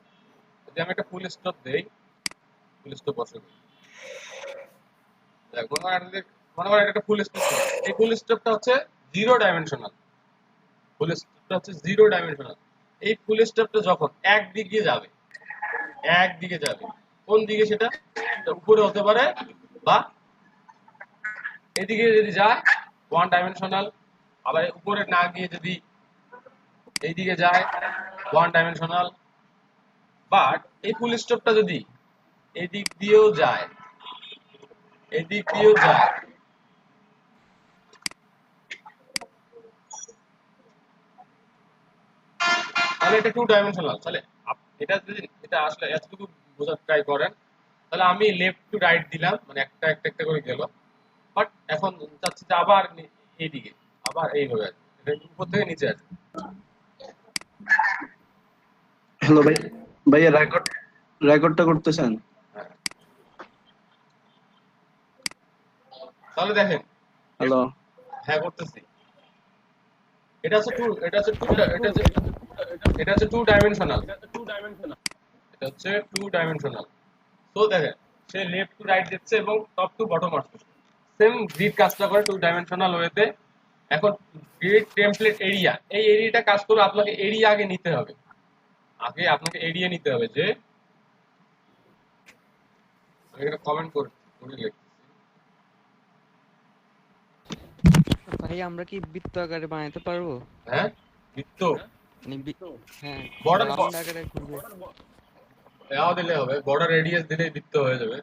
যদি আমি একটা ফুল স্টপ দেই, ফুল স্টপ বসে দেখ, মনে করেন একটা ফুল স্টপ, এই ফুল স্টপটা হচ্ছে 0 ডাইমেনশনাল, ফুল স্টপটা হচ্ছে 0 ডাইমেনশনাল। এই ফুল স্টপটা যখন একদিকে যাবে, কোন দিকে সেটা? এটা উপরে হতে পারে, বা এদিকে যদি যায় 1 ডাইমেনশনাল, আবার উপরে না গিয়ে যদি এইদিকে যায় 1 ডাইমেনশনাল। বাট এই ফুল স্টপটা যদি এদিক দিয়েও যায়, এদিক দিয়েও যায়, তাহলে এটা টু ডাইমেনশনাল। তাহলে এটা যদি এটা আসলে এতটুকু বোঝার ট্রাই করেন, তাহলে আমি লেফট টু রাইট দিলাম, মানে একটা একটা একটা করে গেল। বাট এখন চাচ্ছি যে আবার এইদিকে, আবার এইভাবে আসবে, এটা উপর থেকে নিচে আসবে। হ্যালো ভাই, ভাইয়া রেকর্ডটা করতেছেন? হ্যাঁ, তাহলে দেখেন। হ্যালো। হ্যাঁ, করতেছি। এটা হচ্ছে টু এটা হচ্ছে টু এটা হচ্ছে এটা হচ্ছে টু ডাইমেনশনাল। এটা হচ্ছে টু ডাইমেনশনাল। তো দেখেন, সে লেফট টু রাইট দিচ্ছে এবং টপ টু বটম আসছে। সেম গ্রিড কাজটা করে টু ডাইমেনশনাল ওয়েতে। এখন গ্রিড টেমপ্লেট এরিয়া, এই এরিয়াটা কাজ করবে, আপনাকে এরিয়া আগে নিতে হবে। আগে আপনাকে এরিয়া নিতে হবে যে, আমি এটা কমেন্ট করে লিখতেছি। ভাই আমরা কি বৃত্ত আকারে বানাতে পারবো? হ্যাঁ, বৃত্ত মানে হ্যাঁ, বর্ডার রাউন্ড আকারে ঘুরবে। দেওয়া দিলে হবে, বর্ডার রেডিয়াস দিলেই বৃত্ত হয়ে যাবে।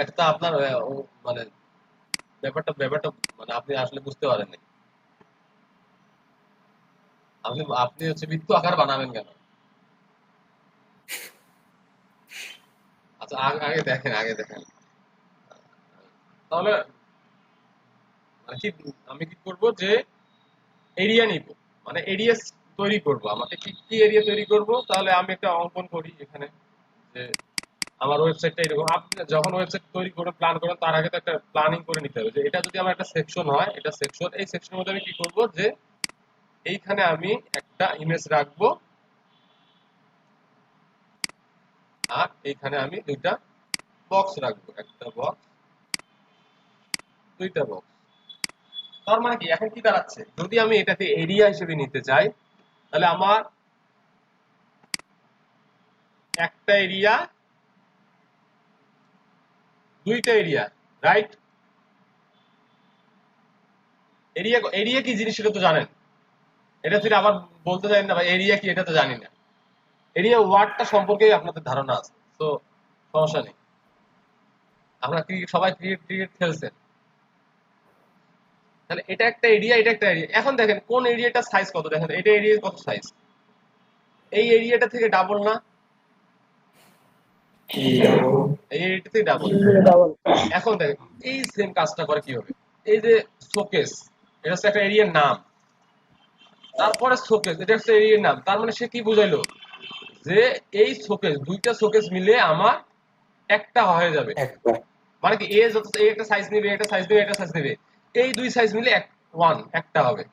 একটা আপনার মানে ব্যাপারটা মানে আপনি আসলে বুঝতে পারেননি। আপনি হচ্ছে বৃত্ত আকার বানাবেন কেন? আচ্ছা, আগে দেখেন তাহলে মানে কি আমি কি করব যে এরিয়া নিব, মানে এরিয়া তৈরি করব। আমাকে কি কি এরিয়া তৈরি করব, তাহলে আমি একটা অঙ্কন করি এখানে যে আমার ওয়েবসাইটটা এরকম। আপনি যখন ওয়েবসাইট তৈরি করে প্ল্যান করেন, তার আগে তো একটা প্ল্যানিং করে নিতে হবে যে এটা যদি আমার একটা সেকশন হয়, এটা সেকশন, এই সেকশনের মধ্যে আমি কি করব যে এইখানে আমি একটা ইমেজ রাখবো, আর এইখানে আমি দুইটা বক্স রাখবো, একটা বক্স, দুইটা বক্স। তার মানে কি এখন কি দাঁড়াচ্ছে, যদি আমি এটাকে এরিয়া হিসেবে নিতে চাই, তাহলে আমার একটা এরিয়া, দুইটা এরিয়া, রাইট? এরিয়া এরিয়া কি জিনিস সেটা তো জানেন। এটা যদি আবার বলতে চাই না ভাই এরিয়া কি, এটা তো জানি না। এরিয়া ওয়ার্ডটা সম্পর্কে আপনাদের ধারণা আছে, তো সমস্যা নেই। আমরা সবাই ক্রিকেট খেলছেন, তাহলে এটা একটা এরিয়া, এটা একটা এরিয়া। এখন দেখেন কোন এরিয়াটা সাইজ কত, দেখেন এটা এরিয়া কত সাইজ, এই এরিয়াটা থেকে ডাবল না, এই এরিয়াটা থেকে ডাবল। এখন দেখেন এই সেম কাজটা করে কি হবে, এই যে শোকেস, এটা হচ্ছে একটা এরিয়ার নাম, তারপরে শোকেস, এটা হচ্ছে এরিয়ার নাম। তার মানে সে কি বুঝাইলো যে এই শোকেস, দুইটা শোকেস মিলে আমার একটা হয়ে যাবে। একটা মানে কি, এ যত একটা সাইজ নেবে, একটা সাইজ নেবে, একটা সাইজ নেবে, এই দুই সাইজ মিলে একটা হবে।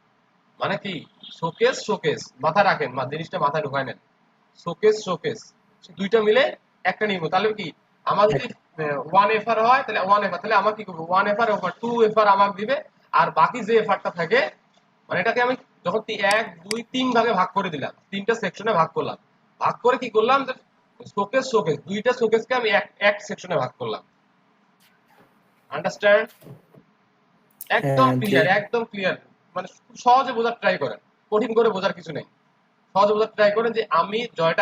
মানে কি, শোকেস শোকেস মাথা রাখেন, জিনিসটা মাথায় ঢোকায় নেন। শোকেস শোকেস দুইটা মিলে একটা নিব। তাহলে কি আমার যদি 1 FR হয়, তাহলে 1 FR, তাহলে আমার কি করবো, 1 FR ওভার 2 FR আমাকে দিবে। আর বাকি যে এফআরটা থাকে, মানে এটাকে আমি যখন 1 2 3 ভাগে ভাগ করে দিলাম, তিনটা সেকশনে ভাগ করলাম, ভাগ করে কি করলাম যে শোকেস শোকেস দুইটা শোকেসকে আমি এক সেকশনে ভাগ করলাম। আন্ডারস্ট্যান্ড? একদম হ্যাঁ, জি। ক্লিয়ার, একদম ক্লিয়ার। মানে খুব সহজে বোঝার ট্রাই করেন, কঠিন করে বোঝার কিছু নেই। সহজে বোঝার ট্রাই করেন যে আমি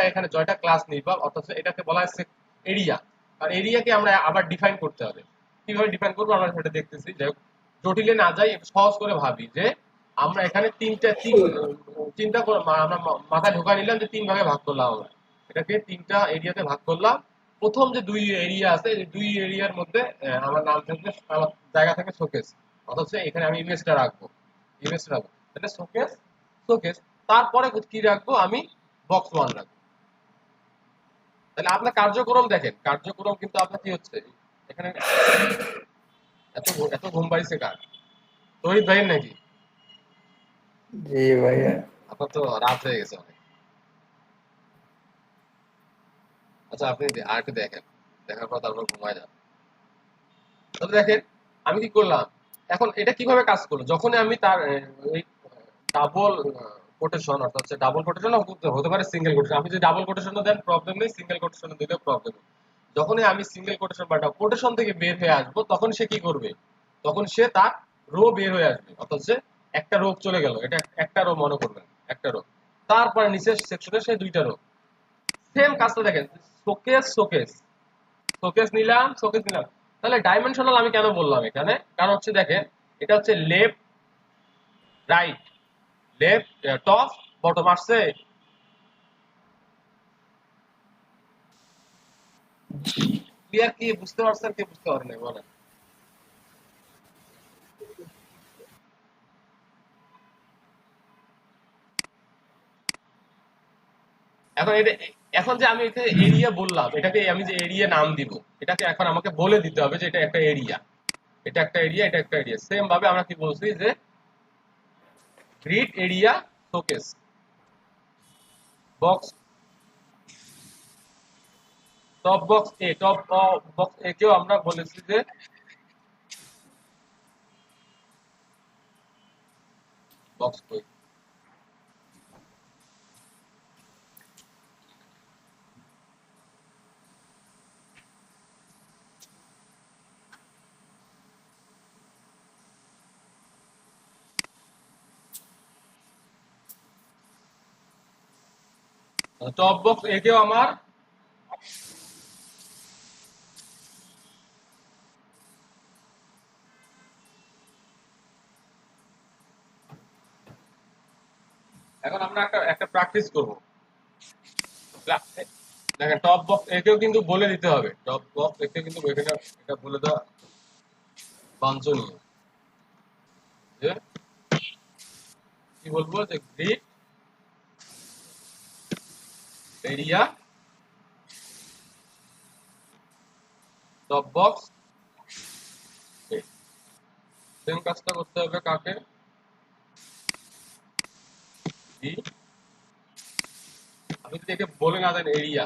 এখানে জয়টা ক্লাস নিব, অর্থাৎ এটাকে বলা হয় এরিয়া। আর এরিয়াকে আমরা আবার ডিফাইন করতে হবে। কিভাবে ডিফাইন করবো আমরা সেটা দেখতেছি। যাই হোক, জটিলে না যাই, সহজ করে ভাবি যে আমরা এখানে তিনটা করে আমরা মাথায় ঢোকা নিলাম যে 3 ভাগে ভাগ করলাম। আমরা এটাকে 3টা এরিয়াতে ভাগ করলাম। প্রথম যে 2 এরিয়া আছে, এই 2 এরিয়ার মধ্যে আমার নাম থাকবে, আমার জায়গা থাকে শোকেস, অথচ এখানে আমি ইমেজটা রাখবো, তাহলে শোকেস শোকেস। তারপরে কি রাখবো, আমি বক্স 1 রাখবো। তাহলে আপনার কার্যক্রম দেখেন, কার্যক্রম কিন্তু আপনার কি হচ্ছে এখানে, এত এত ঘুম পাইছে কার, তহিদ ভাইয়ের নাকি? জি ভাইয়া। আপনার তো রাত হয়ে গেছে অনেক। আচ্ছা, আপনি আর একটু দেখেন, দেখার পর তারপর ঘুমায় যান। তাহলে দেখেন আমি কি করলাম, এখন এটা কিভাবে কাজ করলো, যখন আমি তার ওই ডাবল কোটেশন, অর্থাৎ হচ্ছে ডাবল কোটেশন হতে পারে, সিঙ্গেল কোটেশন। আপনি যদি ডাবল কোটেশনও দেন প্রবলেম নেই, সিঙ্গেল কোটেশন দিলেও প্রবলেম নেই। যখনই আমি সিঙ্গেল কোটেশন বা কোটেশন থেকে বের হয়ে আসবো, তখন সে কি করবে, তখন সে তার রো বের হয়ে আসবে, অর্থাৎ একটা রো চলে গেল, এটা একটা রো মনে করবেন, একটা রো। তারপরে নিচের সেকশনে সে দুইটা রো। সেম কাজটা দেখেন, শোকেস শোকেস শোকেস নিলাম, শোকেস নিলাম। তাহলে ডাইমেনশনাল আমি কেন বললাম এখানে, কারণ হচ্ছে দেখেন এটা হচ্ছে left right, left top bottom আসছে? ক্লিয়ার কি বুঝতে পারছেন কি বুঝতে পারেন নাই বলেন? এখন এটা, এখন যে আমি এখানে এরিয়া বললাম, এটাকে আমি যে এরিয়া নাম দিব, এটাকে এখন আমাকে বলে দিতে হবে যে এটা একটা এরিয়া, এটা একটা এরিয়া, এটা একটা এরিয়া। সেম ভাবে আমরা কি বলছি যে grid area showcase box, top box এ, টপ বক্স এ কেও আমরা বলেছি যে বক্স কই, টপ বক্স এ কেও আমার এখন আমরা একটা একটা প্র্যাকটিস করব। দেখেন টপ বক্স একেও কিন্তু বলে দিতে হবে, টপ বক্স একেও কিন্তু এখানে এটা বলে দেওয়া বাঞ্ছনীয় যে কি বলবো যে grid area top box. Same কাজটা করতে হবে কাকে, ডি। আমি যদি একে বলে না দেন এরিয়া,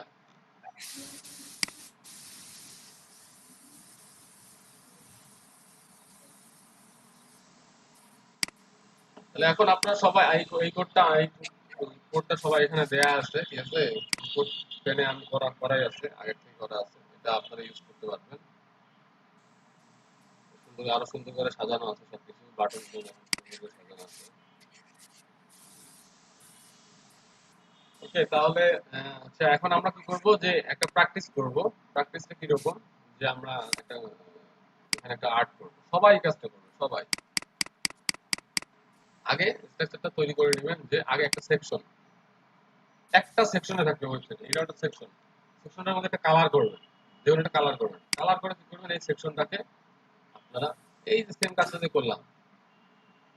তাহলে এখন আপনারা সবাই এই কোডটা সবাই এখানে দেয়া আছে, ঠিক আছে? কোড পেনে আমি করাই আছে, আগের থেকে করা আছে, এটা আপনারা ইউজ করতে পারবেন। সুন্দর, আরো সুন্দর করে সাজানো আছে সবকিছু, বাটন সুন্দর করে সাজানো আছে। ওকে, তাহলে আচ্ছা এখন আমরা কি করব যে একটা প্র্যাকটিস করব। প্র্যাকটিসটা কি রকম, যে আমরা একটা এখানে একটা আর্ট করব, সবাই এই কাজটা করবে, সবাই আগে স্ট্রাকচারটা তৈরি করে নেবেন। যে আগে একটা সেকশন, একটা সেকশনে থাকবে ওয়েবসাইটে, এটা একটা সেকশন, সেকশনের মধ্যে একটা কালার করবেন, যেমন একটা কালার করবেন, কালার করে কি করবেন এই সেকশনটাকে আপনারা এই যে সেম কাজটা যে করলাম,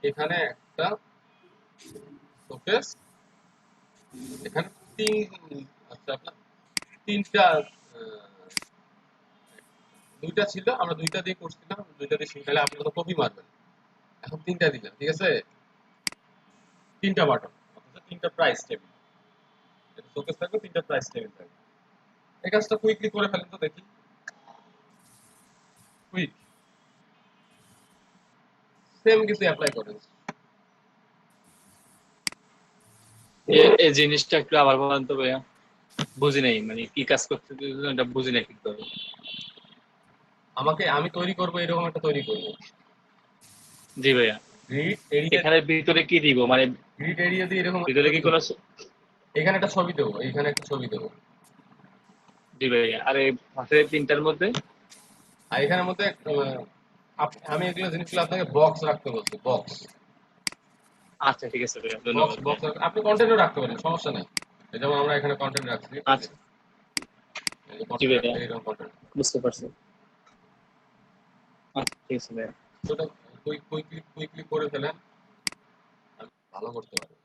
এখানে একটা শোকেস, এখানে তিন, আচ্ছা আপনার তিনটা, দুইটা ছিল, আমরা দুইটা দিয়ে করছিলাম, দুইটা দিয়ে শিখালে আপনারা তো কপি মারবেন। এখন তিনটা দিলাম, ঠিক আছে? তিনটা বাটন, অর্থাৎ তিনটা প্রাইস টেবিল, শোকেস থাকবে, তিনটা প্রাইস টেবিল থাকবে। এই কাজটা কুইকলি করে ফেলেন তো দেখি, কুইক সেম কিছু অ্যাপ্লাই করেন। এই জিনিসটা একটু আবার বলেন তো ভাইয়া, বুঝি নাই, মানে কি কাজ করতে দিয়েছেন এটা বুঝি নাই ঠিক করে। আমাকে, আমি তৈরি করব, এরকম একটা তৈরি করব জি ভাইয়া, গ্রিড এরিয়া, এখানে ভিতরে কি দিব, মানে গ্রিড এরিয়া দিয়ে এরকম একটা ভিতরে কি তৈরি কোনো করব। এখানে একটা ছবি দেবো, এইখানে একটা ছবি দেবো, জি ভাইয়া, আর এই পাশের তিনটার মধ্যে? আর এখানের মধ্যে আমি এগুলো জিনিসগুলো আপনাকে বক্স রাখতে বলছি, বক্স আচ্ছা ঠিক আছে ভাইয়া, বক্স ধন্যবাদ ভাইয়া। বক্স আপনি কন্টেন্টও রাখতে পারেন, সমস্যা নেই। এই যেমন আমরা এখানে কন্টেন্ট রাখছি, আচ্ছা এই যে জি কন্টেন্ট ভাইয়া, রাখছি, এইরকম কন্টেন্ট। বুঝতে পারছি। আচ্ছা ঠিক আছে ভাইয়া। ওটা কুইকলি করে ফেলেন, আমি ভালো করতে পারবো।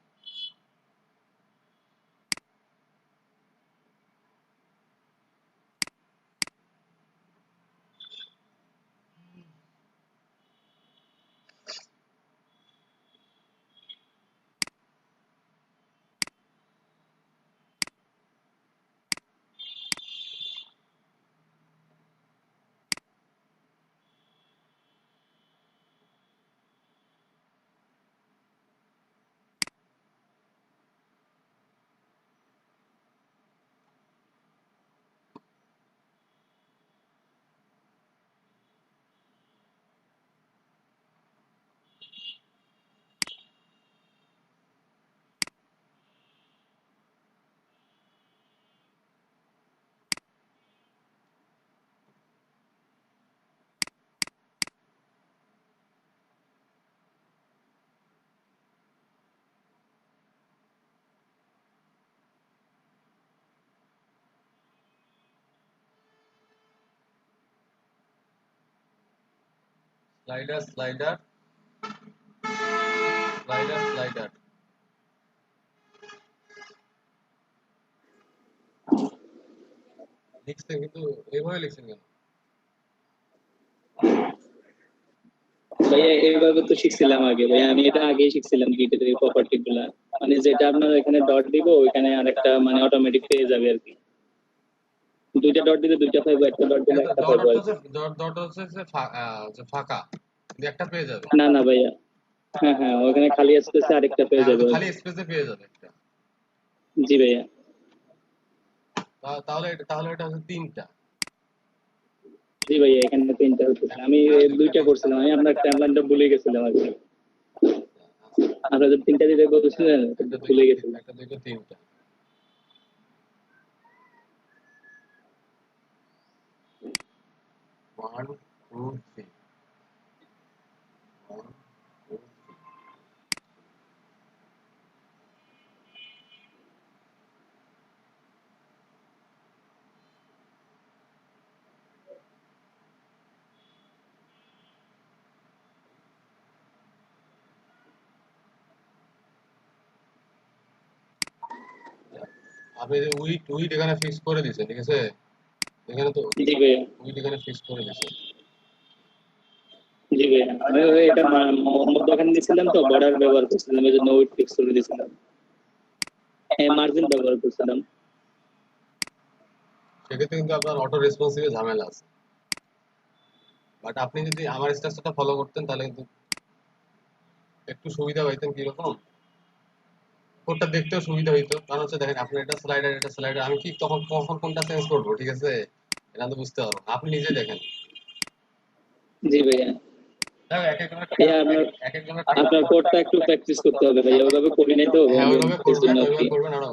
স্লাইডার স্লাইডার স্লাইডার স্লাইডার লিখছেন কিন্তু এইভাবে লিখছেন কেন? ভাইয়া এইভাবে তো শিখছিলাম আগে ভাইয়া, আমি এটা আগেই শিখছিলাম গিটের এই প্রপার্টি গুলা, মানে যেটা আপনার এখানে ডট দিব ওইখানে আরেকটা মানে অটোমেটিক পেয়ে যাবে আর কি। দুইটা ডট দিলে দুইটা পাইবো, একটা ডট দিলে একটা ডট পাইবো অর্থ আর হচ্ছে কি। ডট হচ্ছে যে যে ফাঁকা, কিন্তু একটা পেয়ে যাবে। না না ভাইয়া, হ্যাঁ হ্যাঁ ওখানে খালি স্পেসে আরেকটা পেয়ে হ্যাঁ, ওই যাবে তো আর খালি কি। স্পেসে পেয়ে যাবে একটা। জি ভাইয়া। তাহলে এটা হচ্ছে তিনটা। জি ভাইয়া এখানে তিনটা হচ্ছে, আমি দুইটা দুইটা করছিলাম, আমি আপনার টাইমলাইনটা ভুলে গেছিলাম আর কি। আপনারা যে তিনটা দিতে বলেছিলেন একটা দুইটা ভুলে গেছিলাম। একটা দুইটা তিনটা। 1 2 3 1 2 3 আপনি যে উইট উইট এখানে ফিক্স করে দিয়েছেন, ঠিক আছে? এখানে তো জি ভাইয়া। উইট এখানে ফিক্স করে দিয়েছেন। জি ভাইয়া আমি এটা মধ্যখানে দিয়েছিলাম তো, বর্ডার ব্যবহার করছিলাম, এই জন্য উইথ ফিক্স করে দিয়েছিলাম। হ্যাঁ মার্জিন ব্যবহার করছিলাম। সেক্ষেত্রে কিন্তু আপনার অটো রেসপন্সিভে ঝামেলা আছে। বাট আপনি যদি আমার স্ট্রাকচারটা ফলো করতেন তাহলে কিন্তু একটু সুবিধা পাইতেন। কিরকম? কোডটা দেখতেও সুবিধা হইতো, কারণ হচ্ছে দেখেন আপনার এটা স্লাইডার, আমি কি তখন কখন কোনটা চেঞ্জ করবো, ঠিক আছে? এটা তো বুঝতে পারবো না। আপনি নিজে দেখেন। জি ভাইয়া। দেখো এক একজনের ভাইয়া আপনার এক একজনের আপনার কোডটা একটু প্র্যাকটিস করতে হবে ভাইয়া, ওইভাবে করি নাই তো হ্যাঁ, ওইভাবে এর করবেন, জন্য আর ওইভাবে কি। করবেন। আর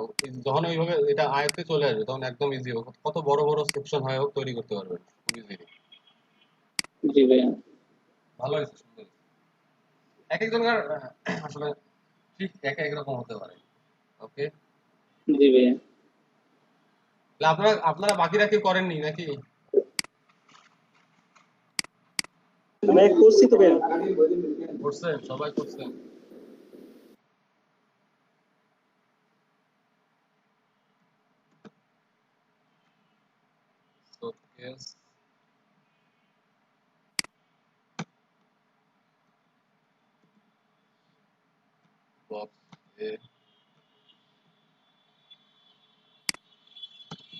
যখন ওইভাবে এটা আয়ত্তে চলে আসবে তখন একদম ইজি হবে। কত বড় বড় সেকশন হয় হোক তৈরি করতে পারবেন খুব ইজিলি। জি ভাইয়া। ভালো হয়েছে, সুন্দর হয়েছে। এক একজনের আসলে ঠিক এক রকম হতে পারে। ওকে, জি ভাইয়া। আপনারা আপনারা বাকিরা কেউ করেননি নাকি? ভাই করছি তো ভাই। করছেন, সবাই করছেন। So, yes. Box A,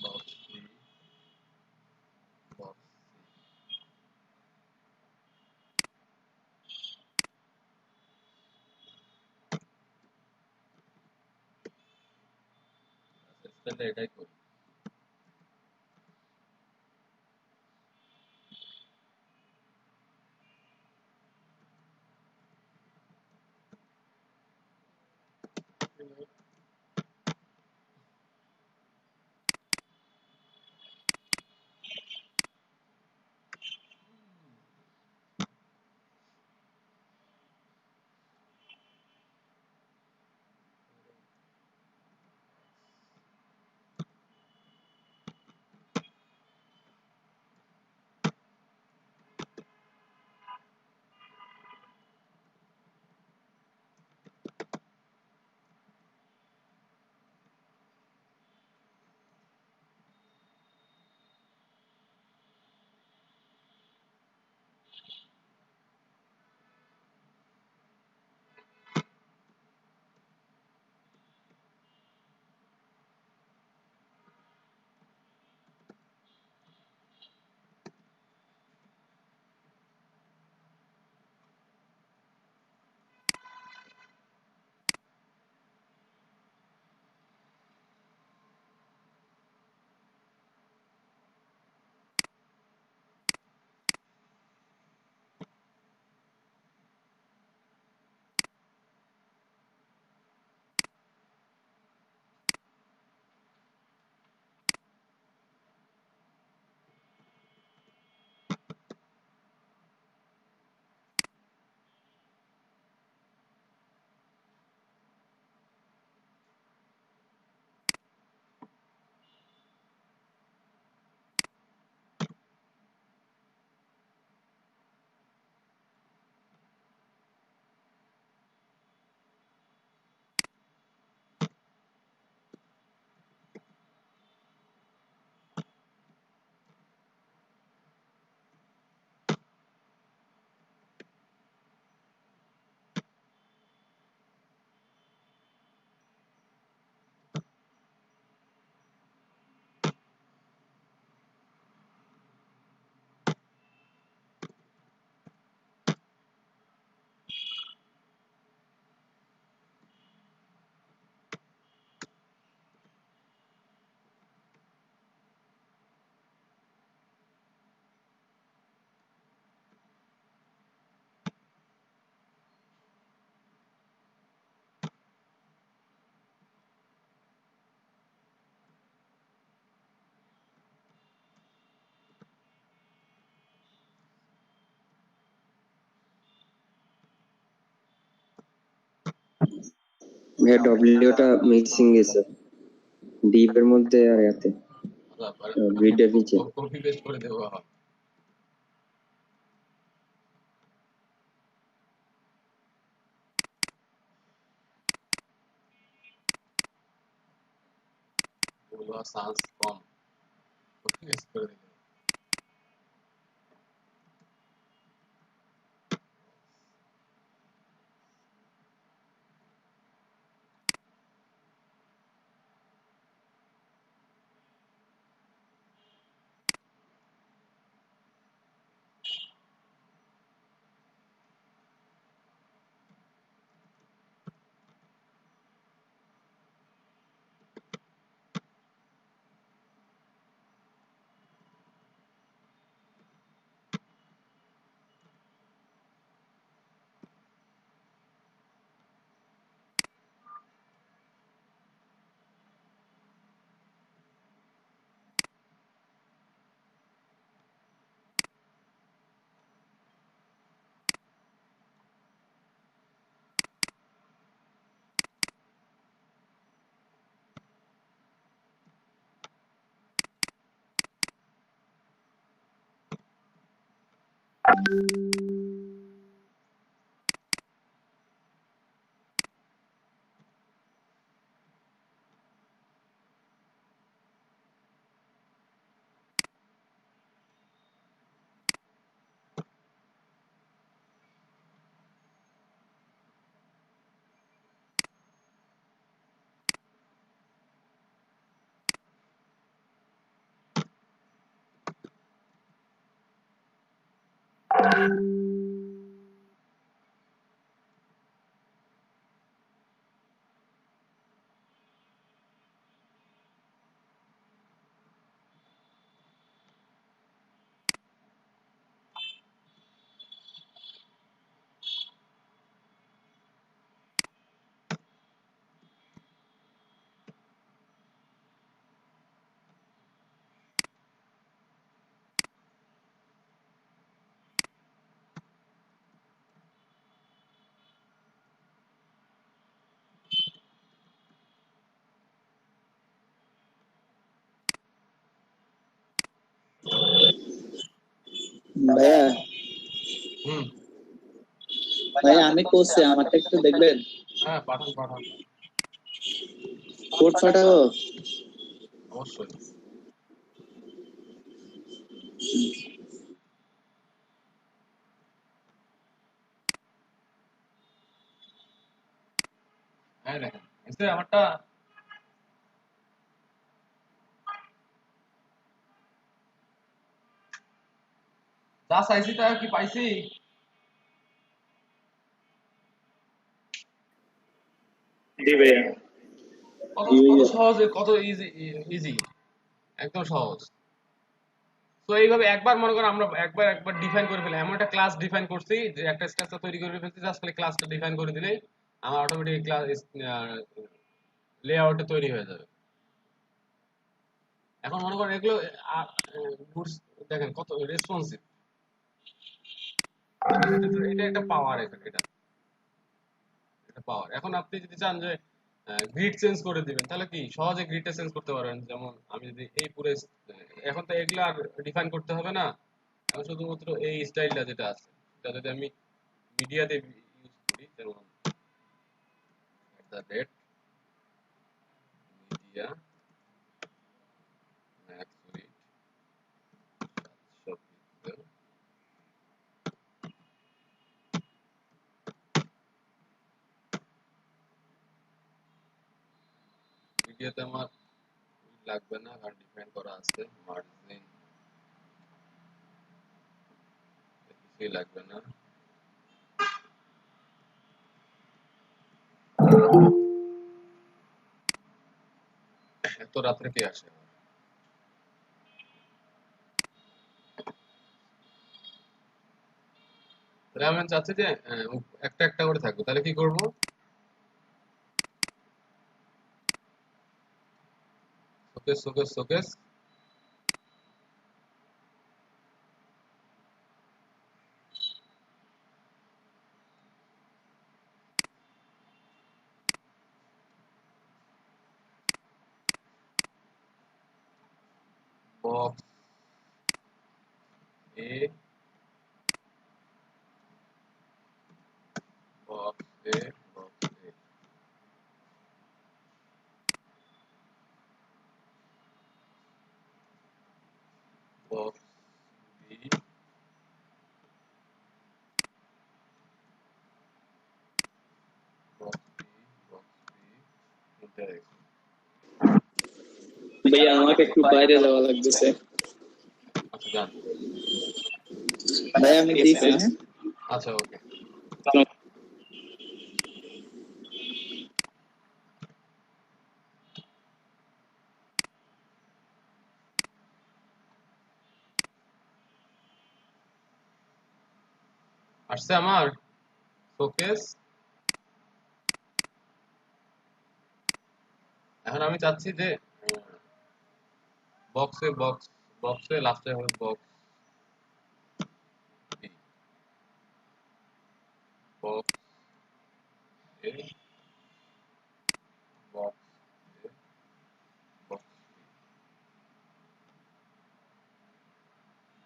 box B, box C। স্টাইলটা এটাই করি। ভাইয়া ডব্লিউটা মিক্সিং গেছে ডিপের মধ্যে আর এতে গ্রিডের নিচে। কপি পেস্ট করে দেবো। চান্স কম, কপি পেস্ট করে দেবো। ভাইয়া হুম, ভাইয়া আমি করছি, আমারটা একটু দেখবেন। হ্যাঁ পাঠান পাঠান, কোড পাঠাবো। অবশ্যই। হ্যাঁ দেখেন এসে আমারটা যা চাইছি তা কি পাইছি? জি ভাইয়া। কত কত সহজে, কত ইজি, ইজি, একদম সহজ। তো এইভাবে একবার মনে করো আমরা একবার একবার ডিফাইন করে ফেলি, এমন একটা ক্লাস ডিফাইন করছি যে একটা স্ট্রাকচার তৈরি করে ফেলছি, জাস্ট খালি ক্লাসটা ডিফাইন করে দিলেই আমার অটোমেটিক ক্লাস লেআউটে তৈরি হয়ে যাবে। এখন মনে করেন এগুলো goods দেখেন কত রেসপন্সিভ, এটা একটা পাওয়ার, এটা এটা পাওয়ার। এখন আপনি যদি চান যে গ্রিড চেঞ্জ করে দিবেন, তাহলে কি সহজে গ্রিডটা চেঞ্জ করতে পারবেন। যেমন আমি যদি এই পুরো এখন তো এগুলো আর ডিফাইন করতে হবে না, এখন শুধুমাত্র এই স্টাইলটা যেটা আছে সেটা যদি আমি মিডিয়াতে ইউজ করি, যেমন @, মিডিয়া ম্যাক্সুইট 700 পিক্সেল, মিডিয়াতে আমার লাগবে না কারণ ডিফাইন করা আছে, মার্জিন কিছুই লাগবে না। এত রাত্রে কে আসে? তাহলে আমি চাচ্ছি যে একটা একটা করে থাকবে, তাহলে কি করব? Showcase showcase showcase, box A, box A, box A. Box B, box B, box B, মধ্যে রাখি। ভাইয়া আমাকে একটু বাইরে যাওয়া লাগতেছে। আচ্ছা যান। ভাই আমি দিছি। আচ্ছা ওকে। আসছে আমার শোকেস। এখন আমি চাচ্ছি যে বক্সে লাস্টে হবে বক্স বি, বক্স এ, বক্স এ, বক্স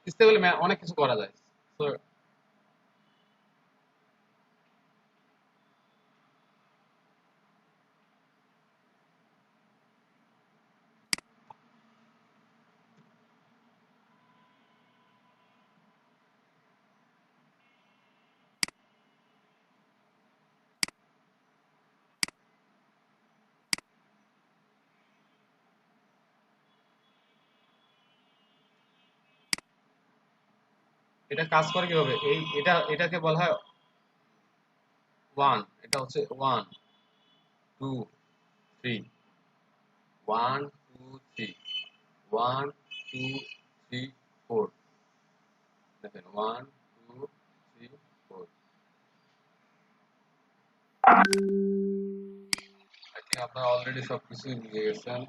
ইচ্ছা করলে অনেক কিছু করা যায়। তো এটা কাজ করে কিভাবে? এটাকে বলা হয় 1, এটা হচ্ছে 1 2 3, 1 2 3, 1 2 3 4, দেখেন 1 2 3 4। আই থিঙ্ক আপনারা অলরেডি সবকিছু বুঝে গেছেন।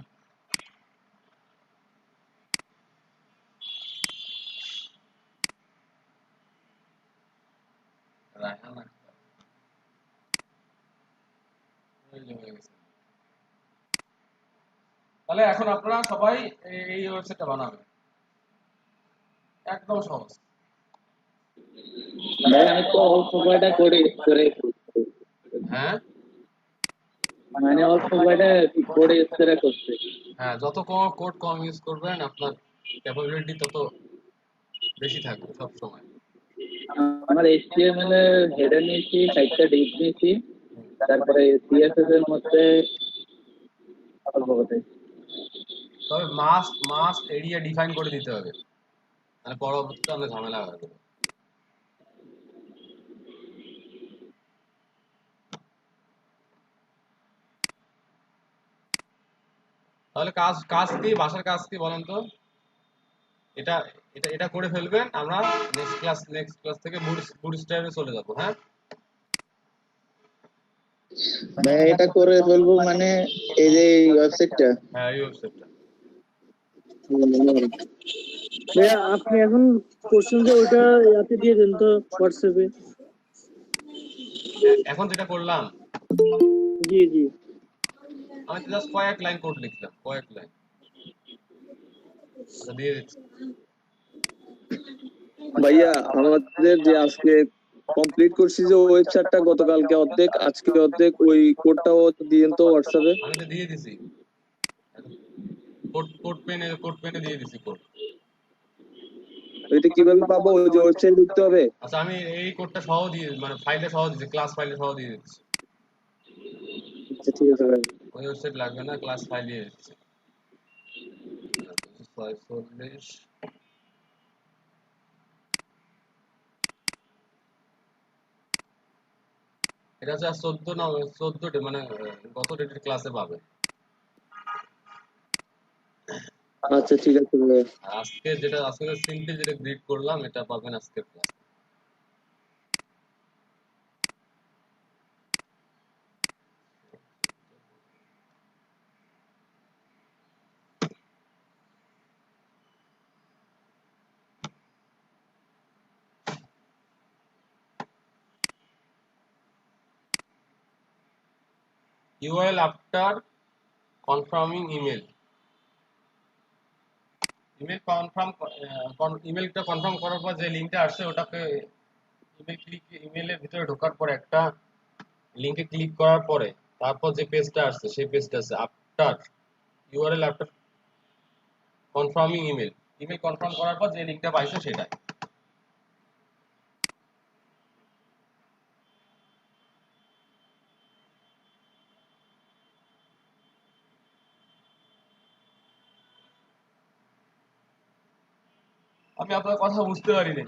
রায়হান আক্তার, এই যে হয়ে গেছে। তাহলে এখন আপনারা সবাই এই ওয়েবসাইটটা বানাবেন, একদম সহজ। ভাই আমি তো অল্প কয়টা করে হ্যাঁ মানে অল্প কয়টা করে এক্সট্রা করছে। হ্যাঁ, যত কোড কম ইউজ করবেন আপনার ক্যাপাবিলিটি তত বেশি থাকবে সব সময়। আমার HTML এর হেডার নিয়েছি, 4টা ডিপ নিয়েছি, তারপরে CSS এর মধ্যে অল্প কথা। তবে মাস্ট এরিয়া ডিফাইন করে দিতে হবে, মানে পরবর্তীতে অনেক ঝামেলা হয়ে যাবে। তাহলে কাজ কি, বাসার কাজ কি বলেন তো? এটা এটা এটা করে ফেলবেন, আমরা নেক্সট ক্লাস থেকে বুটস্ট্র্যাপে চলে যাব। হ্যাঁ ভাই এটা করে ফেলবো মানে এই যে ওয়েবসাইটটা। হ্যাঁ এই ওয়েবসাইটটা। ভাইয়া আপনি এখন কোশ্চেন যে ওইটা ইয়াতে দিয়ে দেন তো হোয়াটসঅ্যাপে। এখন যেটা করলাম, জি জি। আমি জাস্ট কয়েক লাইন কোড লিখলাম, কয়েক লাইন। আচ্ছা দিয়ে দিচ্ছি। ভাইয়া আমাদের যে আজকে কমপ্লিট করছি যে ওয়েবসাইটটা, গতকালকে অর্ধেক আজকে অর্ধেক, ওই কোডটাও দিয়েন তো হোয়াটসঅ্যাপে। আমি তো দিয়ে দিছি, কোড পেনে দিয়ে দিছি কোড। এটা কিভাবে পাবো? ওই যে ওয়েবসাইট লিখতে হবে? আচ্ছা আমি এই কোডটা সহ দিয়ে, মানে ফাইলটা সহ দিচ্ছি, ক্লাস ফাইলটা সহ দিয়ে দিচ্ছি। আচ্ছা ঠিক আছে ভাই। ওই ওয়েবসাইট লাগবে না, ক্লাস ফাইল দিয়ে দিচ্ছি। 240 এটা হচ্ছে 14 মানে গত ডেটের ক্লাসে পাবে। আচ্ছা ঠিক আছে ভাই। আজকে সিম্পল যেটা গ্রিড করলাম এটা পাবেন আজকের class. URL after confirming email. ইমেলটা কনফার্ম করার পর যে লিঙ্কটা আসছে ওটাকে ইমেলের ভিতরে ঢোকার পরে একটা লিঙ্কে ক্লিক করার পরে তারপর যে পেজটা আসছে সেই পেজটা আছে after URL after confirming email confirm করার পর যে লিঙ্কটা পাইছে সেটাই। আমি আপনার কথা বুঝতে পারি নাই।